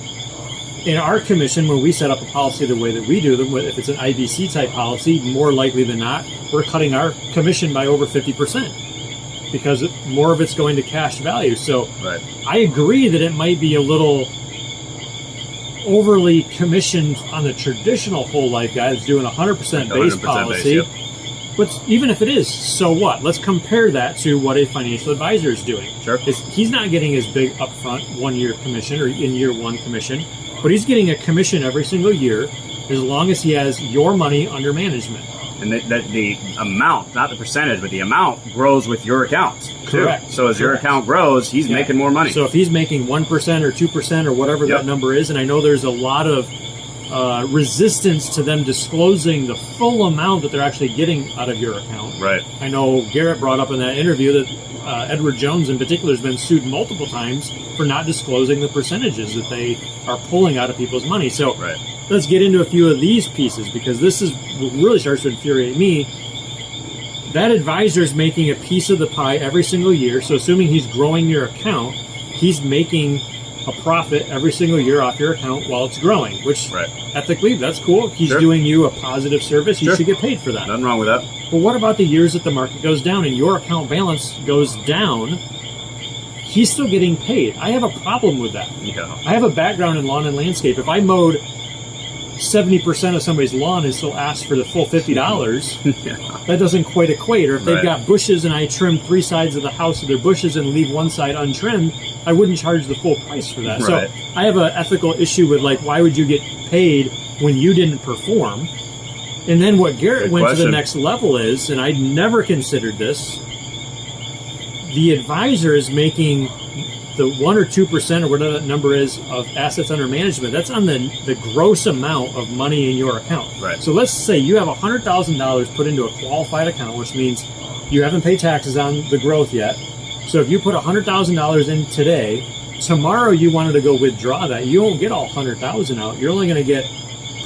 In our commission, when we set up a policy the way that we do them, if it's an IBC type policy, more likely than not, we're cutting our commission by over 50% because more of it's going to cash value. So right. I agree that it might be a little overly commissioned on the traditional whole life guy that's doing 100% base policy. Base, yep. But even if it is, so what? Let's compare that to what a financial advisor is doing. Sure. He's not getting his big upfront 1 year commission or in year one commission, but he's getting a commission every single year as long as he has your money under management. And the amount, not the percentage, but the amount grows with your account. Correct. Too. So as your account grows, he's making more money. So if he's making 1% or 2% or whatever that number is, and I know there's a lot of resistance to them disclosing the full amount that they're actually getting out of your account. Right. I know Garrett brought up in that interview that Edward Jones in particular has been sued multiple times for not disclosing the percentages that they are pulling out of people's money. So let's get into a few of these pieces, because this is what really starts to infuriate me. That advisor is making a piece of the pie every single year. So assuming he's growing your account, he's making a profit every single year off your account while it's growing, which ethically, that's cool. He's doing you a positive service. You should get paid for that. Nothing wrong with that. But what about the years that the market goes down and your account balance goes down? He's still getting paid. I have a problem with that. Yeah. I have a background in lawn and landscape. If I mowed 70% of somebody's lawn and still ask for the full $50, that doesn't quite equate. Or if they've got bushes and I trim 3 sides of the house of their bushes and leave one side untrimmed, I wouldn't charge the full price for that. So I have an ethical issue with, like, why would you get paid when you didn't perform? And then what Garrett went to the next level is, and I'd never considered this, the advisor is making the 1 or 2% or whatever that number is of assets under management. That's on the gross amount of money in your account. Right. So let's say you have $100,000 put into a qualified account, which means you haven't paid taxes on the growth yet. So if you put $100,000 in today, tomorrow you wanted to go withdraw that, you won't get all 100,000 out. You're only going to get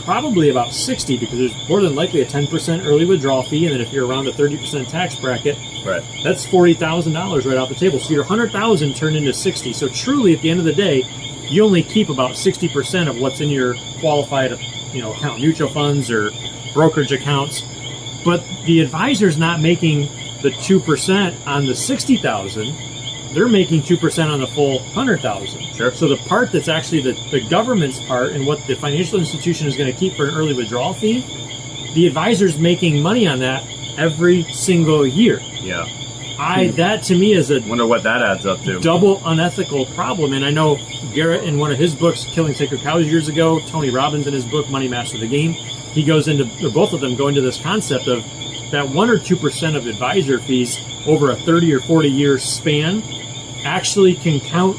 probably about 60 because there's more than likely a 10% early withdrawal fee, and then if you're around a 30% tax bracket, Right. that's $40,000 right off the table. So your 100,000 turned into 60. So truly, at the end of the day, you only keep about 60% of what's in your qualified, account, mutual funds or brokerage accounts. But the advisor's not making the 2% on the 60,000. They're making 2% on the full 100,000. Sure. So the part that's actually the government's part and what the financial institution is going to keep for an early withdrawal fee, the advisor's making money on that every single year. Yeah. That to me is a Wonder what that adds up to. double unethical problem. And I know Garrett in one of his books, Killing Sacred Cows years ago, Tony Robbins in his book, Money Master the Game, he goes into, or both of them go into this concept of that 1 or 2% of advisor fees over a 30 or 40 year span actually can count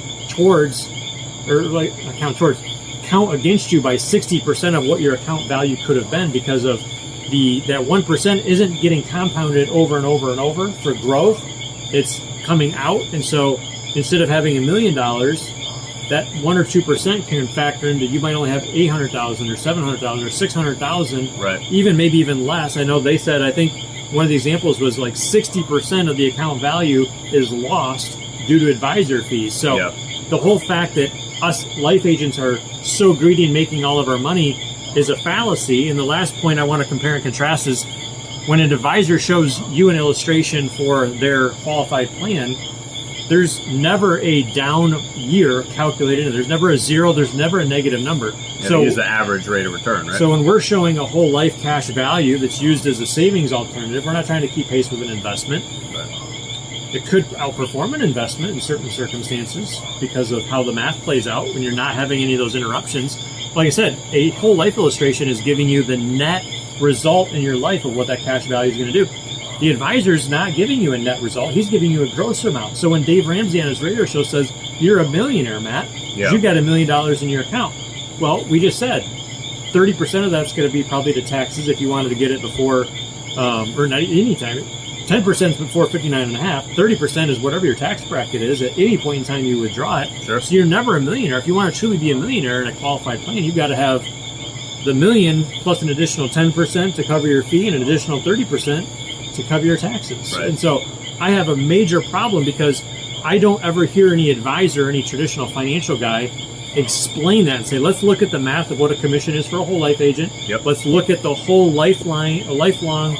against you by 60% of what your account value could have been, because of that 1% isn't getting compounded over and over and over for growth. It's coming out. And so instead of having $1 million, that 1 or 2% can factor into, you might only have 800,000 or 700,000 or 600,000, Right. maybe even less. I know they said, I think one of the examples was like 60% of the account value is lost due to advisor fees. So Yeah. the whole fact that us life agents are so greedy in making all of our money is a fallacy. And the last point I want to compare and contrast is when an advisor shows you an illustration for their qualified plan, there's never a down year calculated. There's never a zero. There's never a negative number. Yeah, So they use the average rate of return, right? so when we're showing a whole life cash value that's used as a savings alternative, we're not trying to keep pace with an investment. Right. It could outperform an investment in certain circumstances because of how the math plays out when you're not having any of those interruptions. Like I said, a whole life illustration is giving you the net result in your life of what that cash value is going to do. The advisor's not giving you a net result. He's giving you a gross amount. So when Dave Ramsey on his radio show says, you're a millionaire, Matt, Yeah. you got $1 million in your account. Well, we just said 30% of that's going to be probably the taxes if you wanted to get it before, or not any time. 10% is before 59.5. 30% is whatever your tax bracket is. At any point in time, you withdraw it. Sure. So you're never a millionaire. If you want to truly be a millionaire in a qualified plan, you've got to have the million plus an additional 10% to cover your fee and an additional 30% to cover your taxes. Right. And so I have a major problem because I don't ever hear any advisor, any traditional financial guy explain that and say, let's look at the math of what a commission is for a whole life agent. Yep. Let's look at the whole lifelong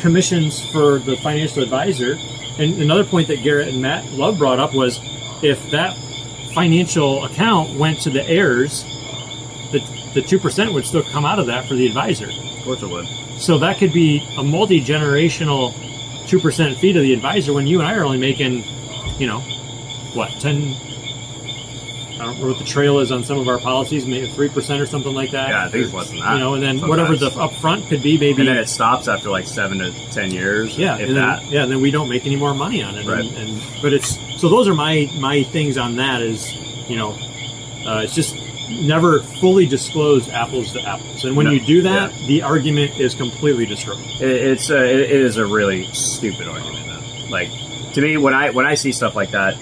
commissions for the financial advisor. And another point that Garrett and Matt Love brought up was if that financial account went to the heirs, the 2% would still come out of that for the advisor. Of course it would. So that could be a multi-generational 2% fee to the advisor when you and I are only making, 10, I don't know what the trail is on some of our policies, maybe 3% or something like that. Yeah, I think it's less than that. And then sometimes. whatever the upfront could be, maybe. And then it stops after like 7 to 10 years. Yeah, if and that. then, then we don't make any more money on it. Right. But it's so those are my things on that is, it's just never fully disclose apples to apples. And when No, you do that, the argument is completely destroyed. It is a really stupid argument, though. Like, to me, when I see stuff like that,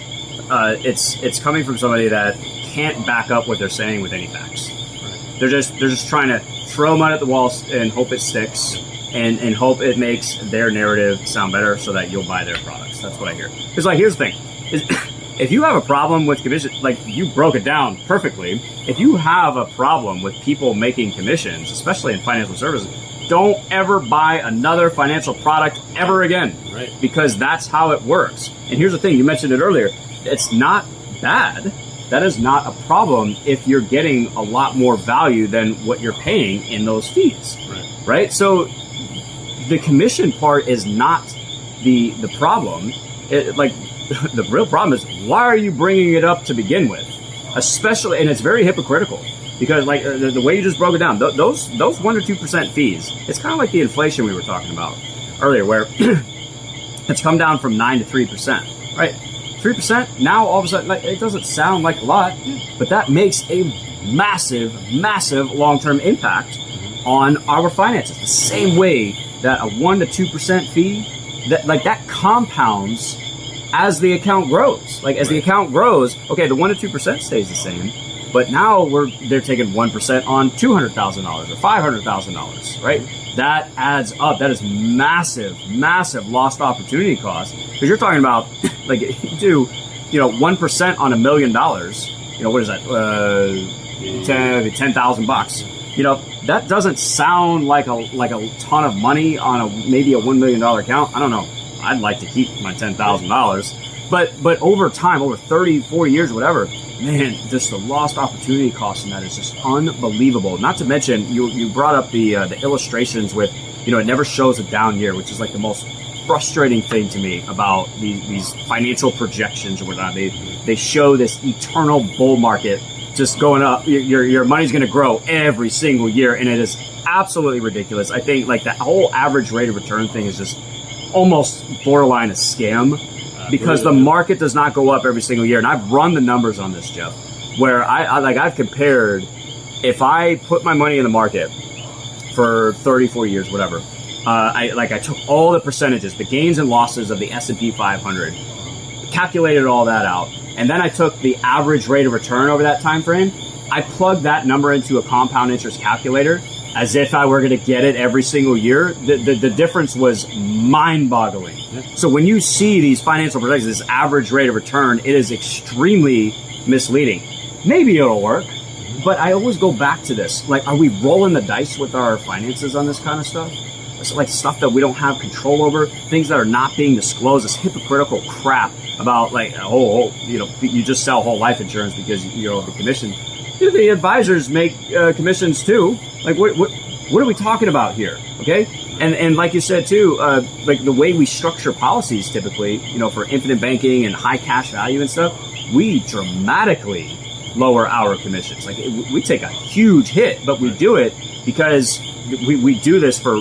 it's coming from somebody that can't back up what they're saying with any facts. Right. They're just trying to throw mud at the wall and hope it sticks, and hope it makes their narrative sound better so that you'll buy their products. That's what I hear. Because here's the thing: is if you have a problem with commission, like you broke it down perfectly. If you have a problem with people making commissions, especially in financial services, don't ever buy another financial product ever again. Right. Because that's how it works. And here's the thing: you mentioned it earlier. It's not bad. That is not a problem if you're getting a lot more value than what you're paying in those fees. Right? So the commission part is not the problem. The real problem is, why are you bringing it up to begin with? Especially, and it's very hypocritical because the way you just broke it down, those 1 or 2% fees, it's kind of like the inflation we were talking about earlier, where It's come down from 9 to 3%, right? 3%, now all of a sudden, like, it doesn't sound like a lot, but that makes a massive, massive long-term impact on our finances. The same way that a 1 to 2% fee, that compounds as the account grows. Like, as the account grows, okay, the 1 to 2% stays the same, but now they're taking 1% on $200,000 or $500,000, right? That adds up. That is massive, massive lost opportunity cost. Because you're talking about, like, you do, 1% on $1 million. What is that? $10,000. That doesn't sound like a ton of money on maybe a $1 million account. I don't know. I'd like to keep my $10,000, but over time, over 30, 40 years, whatever, man, just the lost opportunity cost in that is just unbelievable. Not to mention, you brought up the illustrations with, it never shows a down year, which is like the most frustrating thing to me about these financial projections or whatnot. They show this eternal bull market just going up. Your money's going to grow every single year, and it is absolutely ridiculous. I think like that whole average rate of return thing is just almost borderline a scam, because the market does not go up every single year. And I've run the numbers on this, Jeff, where I've compared, if I put my money in the market for 30, 40 years, whatever, I took all the percentages, the gains and losses of the S&P 500, calculated all that out, and then I took the average rate of return over that time frame. I plugged that number into a compound interest calculator as if I were going to get it every single year. The difference was mind-boggling. So when you see these financial projections, this average rate of return, it is extremely misleading. Maybe it'll work, but I always go back to this. Like, are we rolling the dice with our finances on this kind of stuff? It's like stuff that we don't have control over, things that are not being disclosed, this hypocritical crap about like, you just sell whole life insurance because the commission. The advisors make commissions too. Like, what are we talking about here? Okay, and like you said too, like the way we structure policies typically, for infinite banking and high cash value and stuff, we dramatically lower our commissions. Like, we take a huge hit, but we do it because we do this for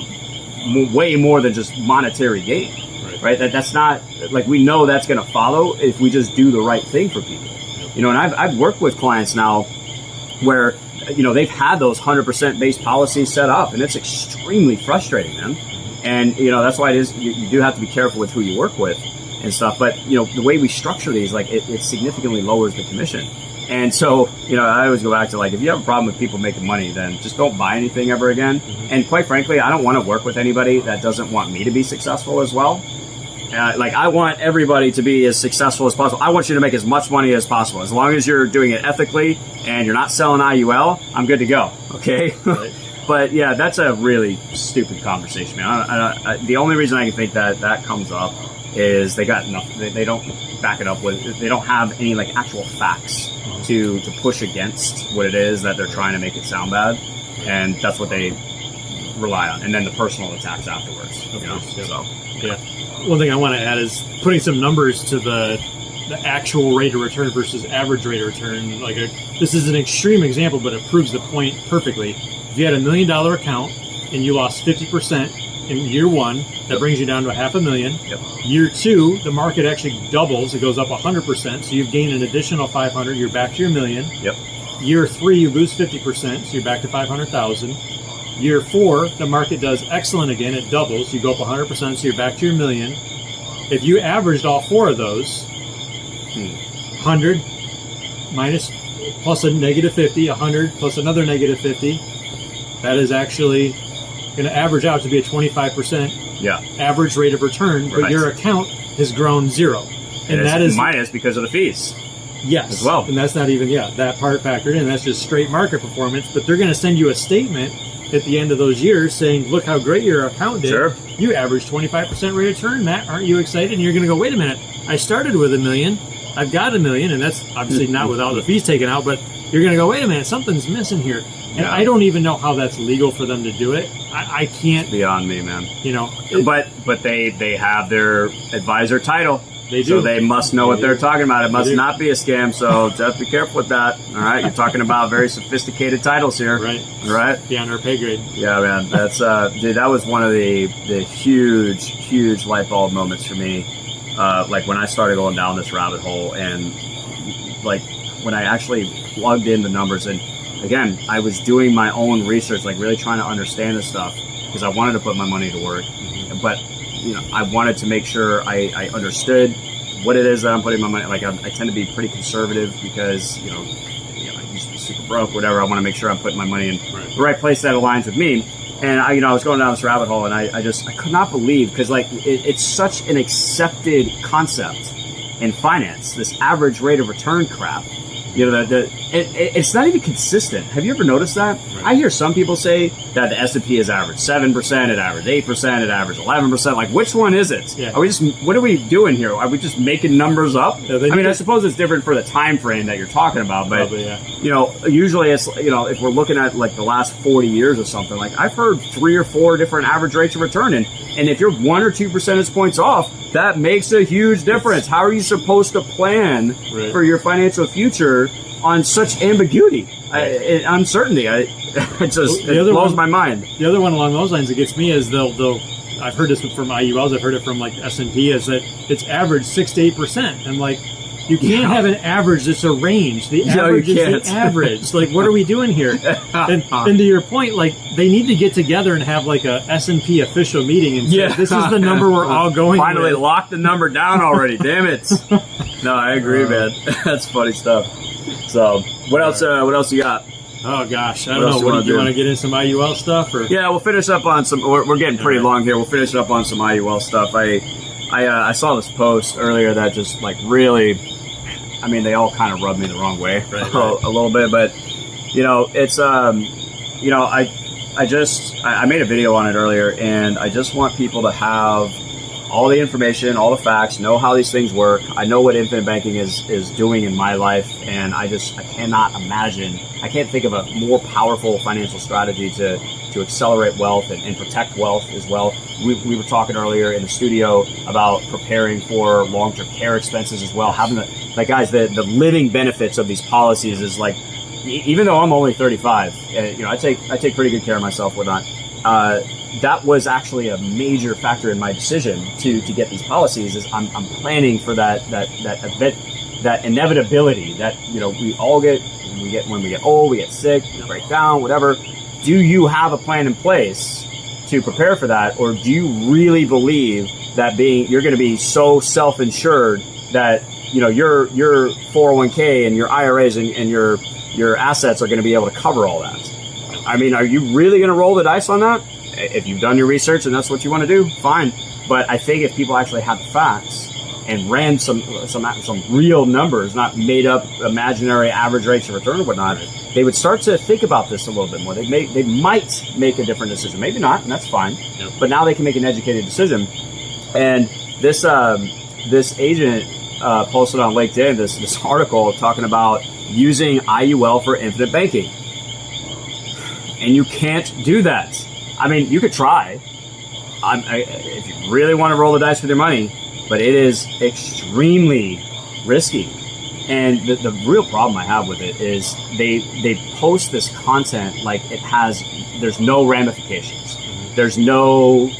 way more than just monetary gain, right? That's not like, we know that's going to follow if we just do the right thing for people. And I've worked with clients now where, they've had those 100% base policies set up, and it's extremely frustrating, man. And, that's why it is, you do have to be careful with who you work with and stuff. But, the way we structure these, like, it significantly lowers the commission. And so, I always go back to, like, if you have a problem with people making money, then just don't buy anything ever again. And quite frankly, I don't want to work with anybody that doesn't want me to be successful as well. I want everybody to be as successful as possible. I want you to make as much money as possible. As long as you're doing it ethically and you're not selling IUL, I'm good to go. Okay. Right. But yeah, that's a really stupid conversation, man. The only reason I can think that comes up is they got nothing. They don't back it up with. They don't have any like actual facts to push against what it is that they're trying to make it sound bad, and that's what they rely on. And then the personal attacks afterwards. So yeah. One thing I want to add is putting some numbers to the actual rate of return versus average rate of return. This is an extreme example, but it proves the point perfectly. If you had $1 million account and you lost 50% in year one, that brings you down to $500,000. Yep. Year two, the market actually doubles. It goes up 100%. So you've gained an additional 500. You're back to your $1 million. Yep. Year three, you lose 50%. So you're back to 500,000. Year four, the market does excellent again. It doubles. You go up 100%, so you're back to your $1 million. If you averaged all four of those, 100 minus plus a negative 50, 100 plus another negative 50, that is actually going to average out to be a 25% average rate of return, but your account has grown zero. And that is minus because of the fees. Yes. As well. And that's not even, that part factored in. That's just straight market performance. But they're going to send you a statement at the end of those years saying, look how great your account did. Sure. You averaged 25% rate of return. Matt, aren't you excited? And you're going to go, wait a minute. I started with $1 million. I've got $1 million. And that's obviously not without the fees taken out. But you're going to go, wait a minute. Something's missing here. And I don't even know how that's legal for them to do it. I can't. It's beyond me, man. But they have their advisor title. They do. So they must know what they're talking about. It must not be a scam. So just be careful with that. All right. You're talking about very sophisticated titles here. Right. Beyond our pay grade. Yeah, man. That's, dude, that was one of the huge light bulb moments for me. Like when I started going down this rabbit hole, and like when I actually plugged in the numbers, and again, I was doing my own research, like really trying to understand this stuff because I wanted to put my money to work. But, you know, I wanted to make sure I understood what it is that I'm putting my money. Like I tend to be pretty conservative because, you know, I used to be super broke, whatever. I want to make sure I'm putting my money in the right place that aligns with me. And I was going down this rabbit hole, and I could not believe, because like it's such an accepted concept in finance, this average rate of return crap. You know, it's not even consistent. Have you ever noticed that? Right. I hear some people say that the S&P is average 7%, it average 8%, it average 11%. Like, which one is it? Yeah. What are we doing here? Are we just making numbers up? Yeah, I mean, I suppose it's different for the time frame that you're talking about, but probably, yeah. You know, usually it's, you know, if we're looking at like the last 40 years or something, like I've heard 3 or 4 different average rates of return, and if you're 1 or 2 percentage points off, that makes a huge difference. How are you supposed to plan for your financial future on such ambiguity, uncertainty? It blows my mind. The other one along those lines that gets me is they'll I've heard this from IULs, I've heard it from like S&P, is that it's average 6 to 8%. I'm like, you can't have an average that's a range. The average is the average. Like, what are we doing here? And to your point, like, they need to get together and have like a S&P official meeting and say, this is the number we're all going Finally with. Lock the number down already. Damn it. No, I agree, man. That's funny stuff. So, what else you got? Oh gosh, I don't know. Do you want to get in some IUL stuff, or? Yeah, we'll finish up on some. We're getting pretty long here. We'll finish up on some IUL stuff. I saw this post earlier that just like really, I mean, they all kind of rubbed me the wrong way a little bit, but you know, it's you know, I made a video on it earlier, and I just want people to have all the information, all the facts, know how these things work. I know what infinite banking is doing in my life, and I cannot imagine, I can't think of a more powerful financial strategy to accelerate wealth and protect wealth as well. We were talking earlier in the studio about preparing for long-term care expenses as well. Having the living benefits of these policies is like, even though I'm only 35, you know, I take pretty good care of myself with that. That was actually a major factor in my decision to get these policies. Is I'm planning for that event, that inevitability that, you know, we all get when we get old, we get sick, we break down, whatever. Do you have a plan in place to prepare for that, or do you really believe that you're going to be so self-insured that, you know, your 401k and your IRAs and your assets are going to be able to cover all that? I mean, are you really going to roll the dice on that? If you've done your research and that's what you want to do, fine. But I think if people actually had the facts and ran some real numbers, not made up imaginary average rates of return or whatnot, they would start to think about this a little bit more. They might make a different decision. Maybe not, and that's fine. Yep. But now they can make an educated decision. And this agent posted on LinkedIn this article talking about using IUL for infinite banking. And you can't do that. I mean, you could try if you really want to roll the dice with your money, but it is extremely risky. And the real problem I have with it is they post this content like there's no ramifications. There's no,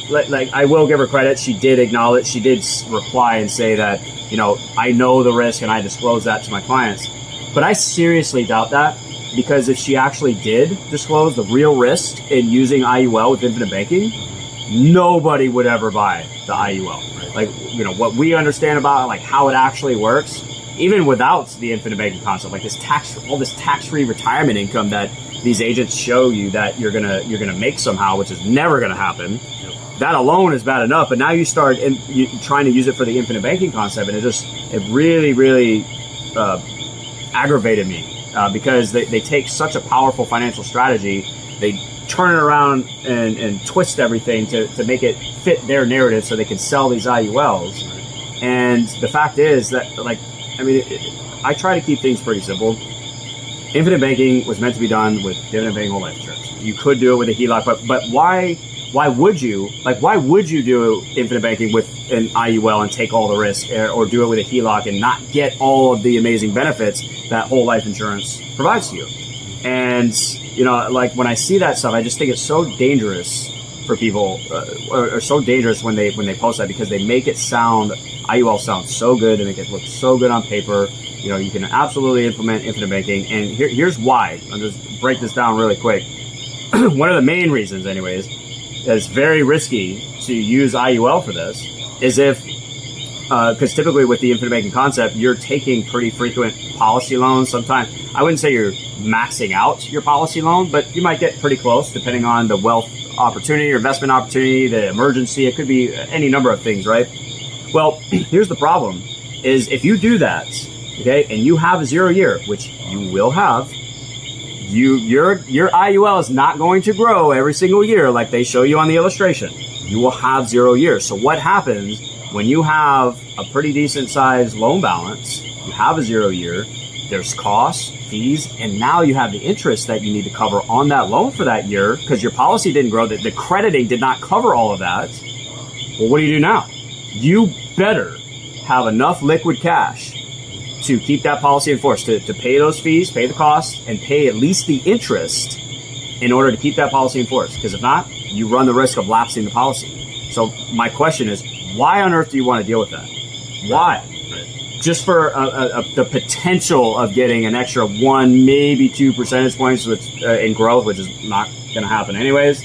like I will give her credit. She did acknowledge, she did reply and say that, you know, I know the risk and I disclose that to my clients. But I seriously doubt that. Because if she actually did disclose the real risk in using IUL with infinite banking, nobody would ever buy the IUL. Like, you know, what we understand about like how it actually works, even without the infinite banking concept, like this tax-free retirement income that these agents show you that you're gonna make somehow, which is never gonna happen. That alone is bad enough, but now you start trying to use it for the infinite banking concept, and it really aggravated me. Because they take such a powerful financial strategy, they turn it around and twist everything to make it fit their narrative so they can sell these IULs. And the fact is that, like, I mean, I try to keep things pretty simple. infinite banking was meant to be done with dividend paying whole life insurance. You could do it with a HELOC, but why would you do infinite banking with an IUL and take all the risk, or do it with a HELOC and not get all of the amazing benefits that whole life insurance provides to you? And like when I see that stuff, I just think it's so dangerous for people, or so dangerous when they post that, because they make it sound, IUL sounds so good, they make it look so good on paper. You can absolutely implement infinite banking, and here's why. I'll just break this down really quick. One of the main reasons, anyways, that it's very risky to use IUL for this is because typically with the infinite banking concept, you're taking pretty frequent policy loans. Sometimes, I wouldn't say you're maxing out your policy loan, but you might get pretty close depending on the wealth opportunity or investment opportunity, the emergency. It could be any number of things, right? Well, here's the problem is if you do that, okay, and you have a 0 year, which you will have, your IUL is not going to grow every single year like they show you on the illustration. You will have 0 years. So what happens when you have a pretty decent sized loan balance, you have a 0 year, there's costs, fees, and now you have the interest that you need to cover on that loan for that year because your policy didn't grow, the crediting did not cover all of that. Well, what do now? You better have enough liquid cash to keep that policy in force, to pay those fees, pay the costs, and pay at least the interest in order to keep that policy in force. Because if not, you run the risk of lapsing the policy. So my question is, why on earth do you want to deal with that? Why? Right. Just for the potential of getting an extra 1, maybe 2 percentage points in growth, which is not going to happen anyways.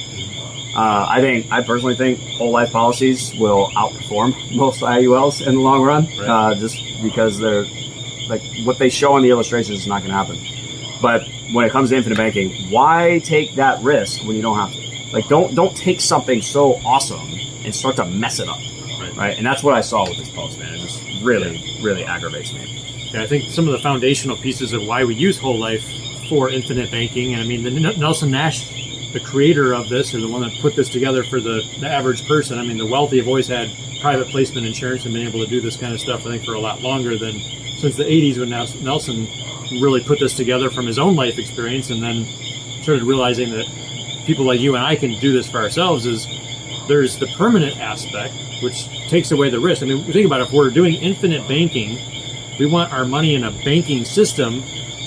I personally think whole life policies will outperform most IULs in the long run, right. Just because they're like what they show on the illustrations is not going to happen. But when it comes to infinite banking, why take that risk when you don't have to? Like, don't take something so awesome and start to mess it up, right? And that's what I saw with this post, man. It just really aggravates me. Yeah, I think some of the foundational pieces of why we use whole life for infinite banking, and I mean, the Nelson Nash, the creator of this, or the one that put this together for the average person. I mean, the wealthy have always had private placement insurance and been able to do this kind of stuff, I think, for a lot longer than since the 80s when Nelson really put this together from his own life experience, and then started realizing that people like you and I can do this for ourselves. Is there's the permanent aspect, which takes away the risk. I mean, think about it. If we're doing infinite banking, we want our money in a banking system,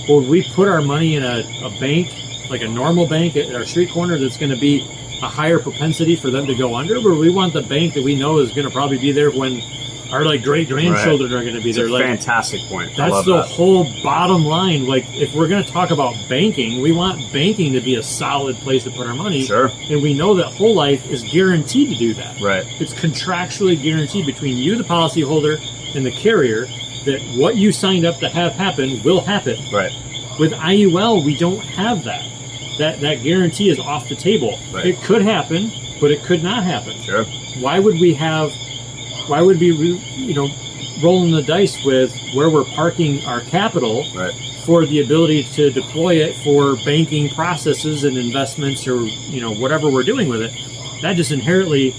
or we put our money in a bank, like a normal bank at our street corner that's going to be a higher propensity for them to go under, where we want the bank that we know is going to probably be there when our great-grandchildren are going to be there. It's a fantastic point. That's the whole bottom line. Like, if we're going to talk about banking, we want banking to be a solid place to put our money. Sure. And we know that whole life is guaranteed to do that. Right. It's contractually guaranteed between you, the policyholder, and the carrier that what you signed up to have happen will happen. Right. With IUL, we don't have that. That guarantee is off the table. Right. It could happen, but it could not happen. Sure. Why would we rolling the dice with where we're parking our capital for the ability to deploy it for banking processes and investments, or whatever we're doing with it? That just inherently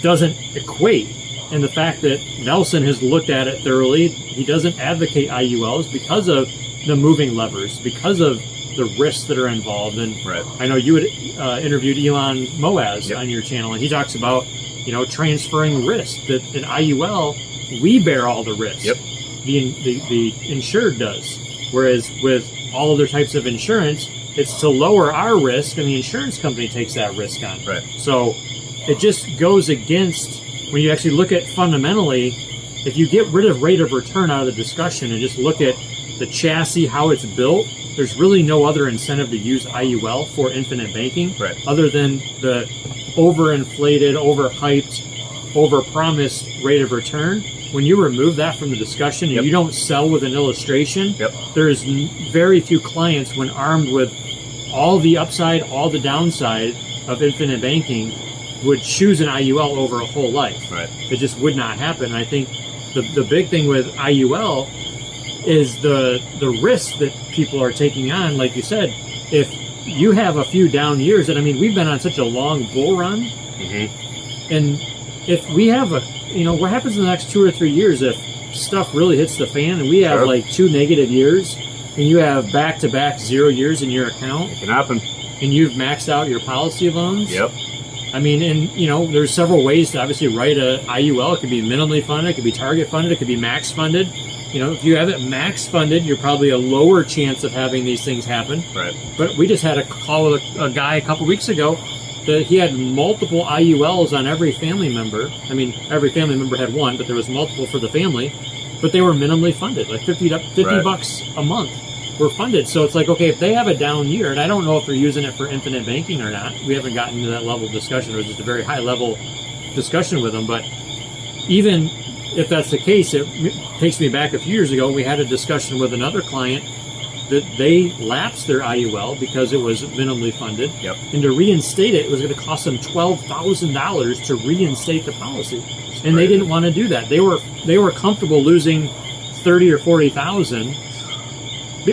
doesn't equate. And the fact that Nelson has looked at it thoroughly, he doesn't advocate IULs because of the moving levers, because of the risks that are involved. And I know you had interviewed Elon Moaz on your channel, and he talks about transferring risk. That in IUL, we bear all the risk. Yep. The insured does. Whereas with all other types of insurance, it's to lower our risk, and the insurance company takes that risk on. Right. So it just goes against, when you actually look at fundamentally, if you get rid of rate of return out of the discussion and just look at the chassis, how it's built, there's really no other incentive to use IUL for infinite banking other than the overinflated, overhyped, overpromised rate of return. When you remove that from the discussion and you don't sell with an illustration, there's very few clients, when armed with all the upside, all the downside of infinite banking, would choose an IUL over a whole life. Right. It just would not happen. And I think the big thing with IUL is the risk that people are taking on. Like you said, if you have a few down years, and I mean, we've been on such a long bull run, and if we have what happens in the next 2 or 3 years if stuff really hits the fan and we have like 2 negative years, and you have back-to-back 0 years in your account, It can happen. and you've maxed out your policy loans. Yep. I mean, and there's several ways to obviously write a IUL. It could be minimally funded, it could be target funded, it could be max funded. If you have it max funded, you're probably a lower chance of having these things happen. Right. But we just had a call with a guy a couple weeks ago that he had multiple IULs on every family member. I mean, every family member had one, but there was multiple for the family. But they were minimally funded, like 50 Right. bucks a month were funded. So it's like, okay, if they have a down year, and I don't know if they're using it for infinite banking or not. We haven't gotten to that level of discussion. It was just a very high level discussion with them. But even if that's the case, it takes me back a few years ago. We had a discussion with another client that they lapsed their IUL because it was minimally funded. Yep. And to reinstate it, it was going to cost them $12,000 to reinstate the policy. And they didn't want to do that. They were comfortable losing 30 or 40,000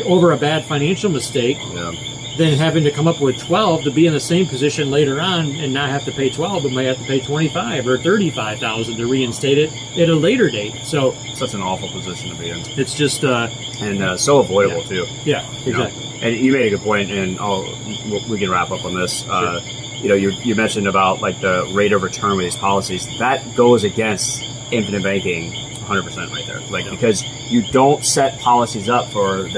over a bad financial mistake, Yeah. than having to come up with 12 to be in the same position later on and not have to pay 12, but might have to pay 25 or 35,000 to reinstate it at a later date. So Such an awful position to be in. it's just And so avoidable, too. yeah, You know? exactly. And you made a good point, and we can wrap up on this. You mentioned about like the rate of return with these policies. That goes against infinite banking 100% right there. Like, because you don't set policies up for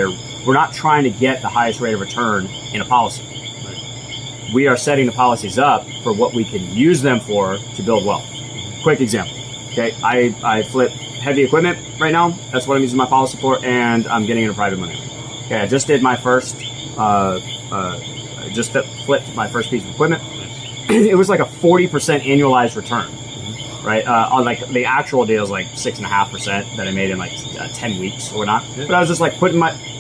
we're not trying to get the highest rate of return in a policy. Right. We are setting the policies up for what we can use them for to build wealth. Quick example. Okay, I flip heavy equipment right now. That's what I'm using my policy for, and I'm getting into private money. Okay, I just did my first, flipped my first piece of equipment. It was like a 40% annualized return, right? On like the actual deal is like 6.5% that I made in like 10 weeks or whatnot. But I was just like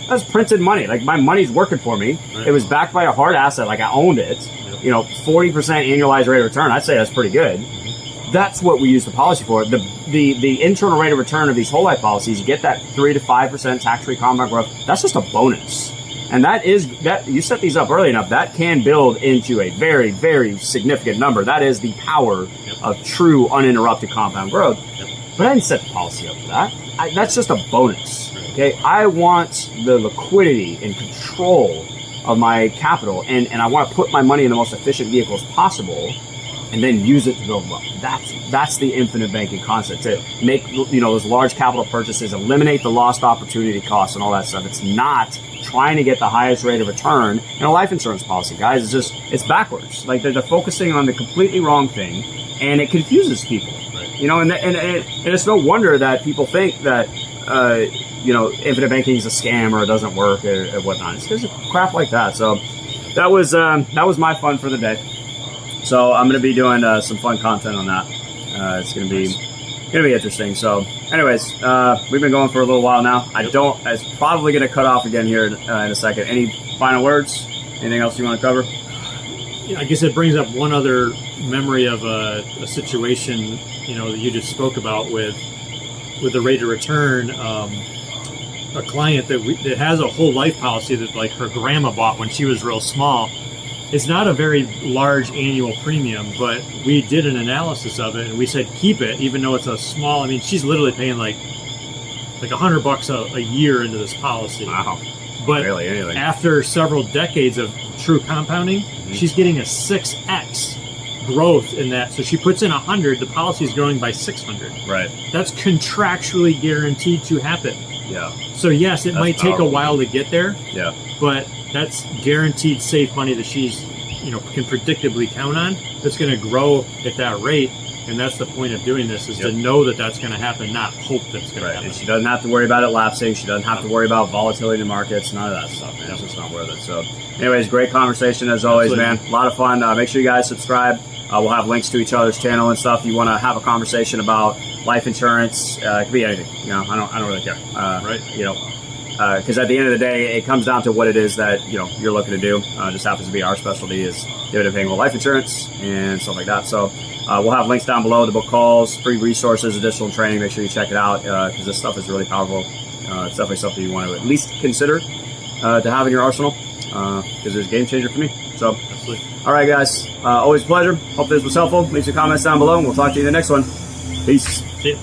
that's printed money. Like my money's working for me. Right. It was backed by a hard asset. Like I owned it. 40% annualized rate of return. I'd say that's pretty good. That's what we use the policy for. The internal rate of return of these whole life policies, you get that 3 to 5% tax-free compound growth. That's just a bonus. And that you set these up early enough, that can build into a very, very significant number. That is the power of true uninterrupted compound growth. But I didn't set the policy up for that. That's just a bonus. Okay, I want the liquidity and control of my capital, and I want to put my money in the most efficient vehicles possible, and then use it to build wealth. That's the infinite banking concept, to make those large capital purchases, eliminate the lost opportunity costs and all that stuff. It's not trying to get the highest rate of return in a life insurance policy, guys. It's backwards. Like they're focusing on the completely wrong thing, and it confuses people. Right. And it's no wonder that people think that infinite banking is a scam or it doesn't work or whatnot. It's because of crap like that. So that was my fun for the day. So I'm going to be doing some fun content on that. It's going to be interesting. So anyways, we've been going for a little while now. It's probably going to cut off again here in a second. Any final words? Anything else you want to cover? I guess it brings up one other memory of a situation, that you just spoke about with the rate of return. A client that has a whole life policy that like her grandma bought when she was real small. It's not a very large annual premium, but we did an analysis of it and we said keep it, even though it's a small. I mean, she's literally paying like $100 a year into this policy. Wow. But really, anything. After several decades of true compounding, she's getting a 6x growth in that. So she puts in 100, the policy is growing by 600. Right. That's contractually guaranteed to happen. Yeah. So yes, it might take a while to get there. Yeah. But that's guaranteed safe money that she's, can predictably count on. That's going to grow at that rate. And that's the point of doing this, is to know that that's going to happen, not hope that's going to happen. And she doesn't have to worry about it lapsing. She doesn't have to worry about volatility in the markets. None of that stuff, man. It's just not worth it. So anyways, great conversation as always, man. A lot of fun. Make sure you guys subscribe. We'll have links to each other's channel and stuff. You want to have a conversation about life insurance. It could be anything. I don't really care. Right. Because at the end of the day, it comes down to what it is that you're looking to do. Just happens to be our specialty is dividend paying life insurance and stuff like that. So we'll have links down below to book calls, free resources, additional training. Make sure you check it out because this stuff is really powerful. It's definitely something you want to at least consider to have in your arsenal because it's a game changer for me. So, Absolutely. All right, guys. Always a pleasure. Hope this was helpful. Leave some comments down below, and we'll talk to you in the next one. Peace. See ya.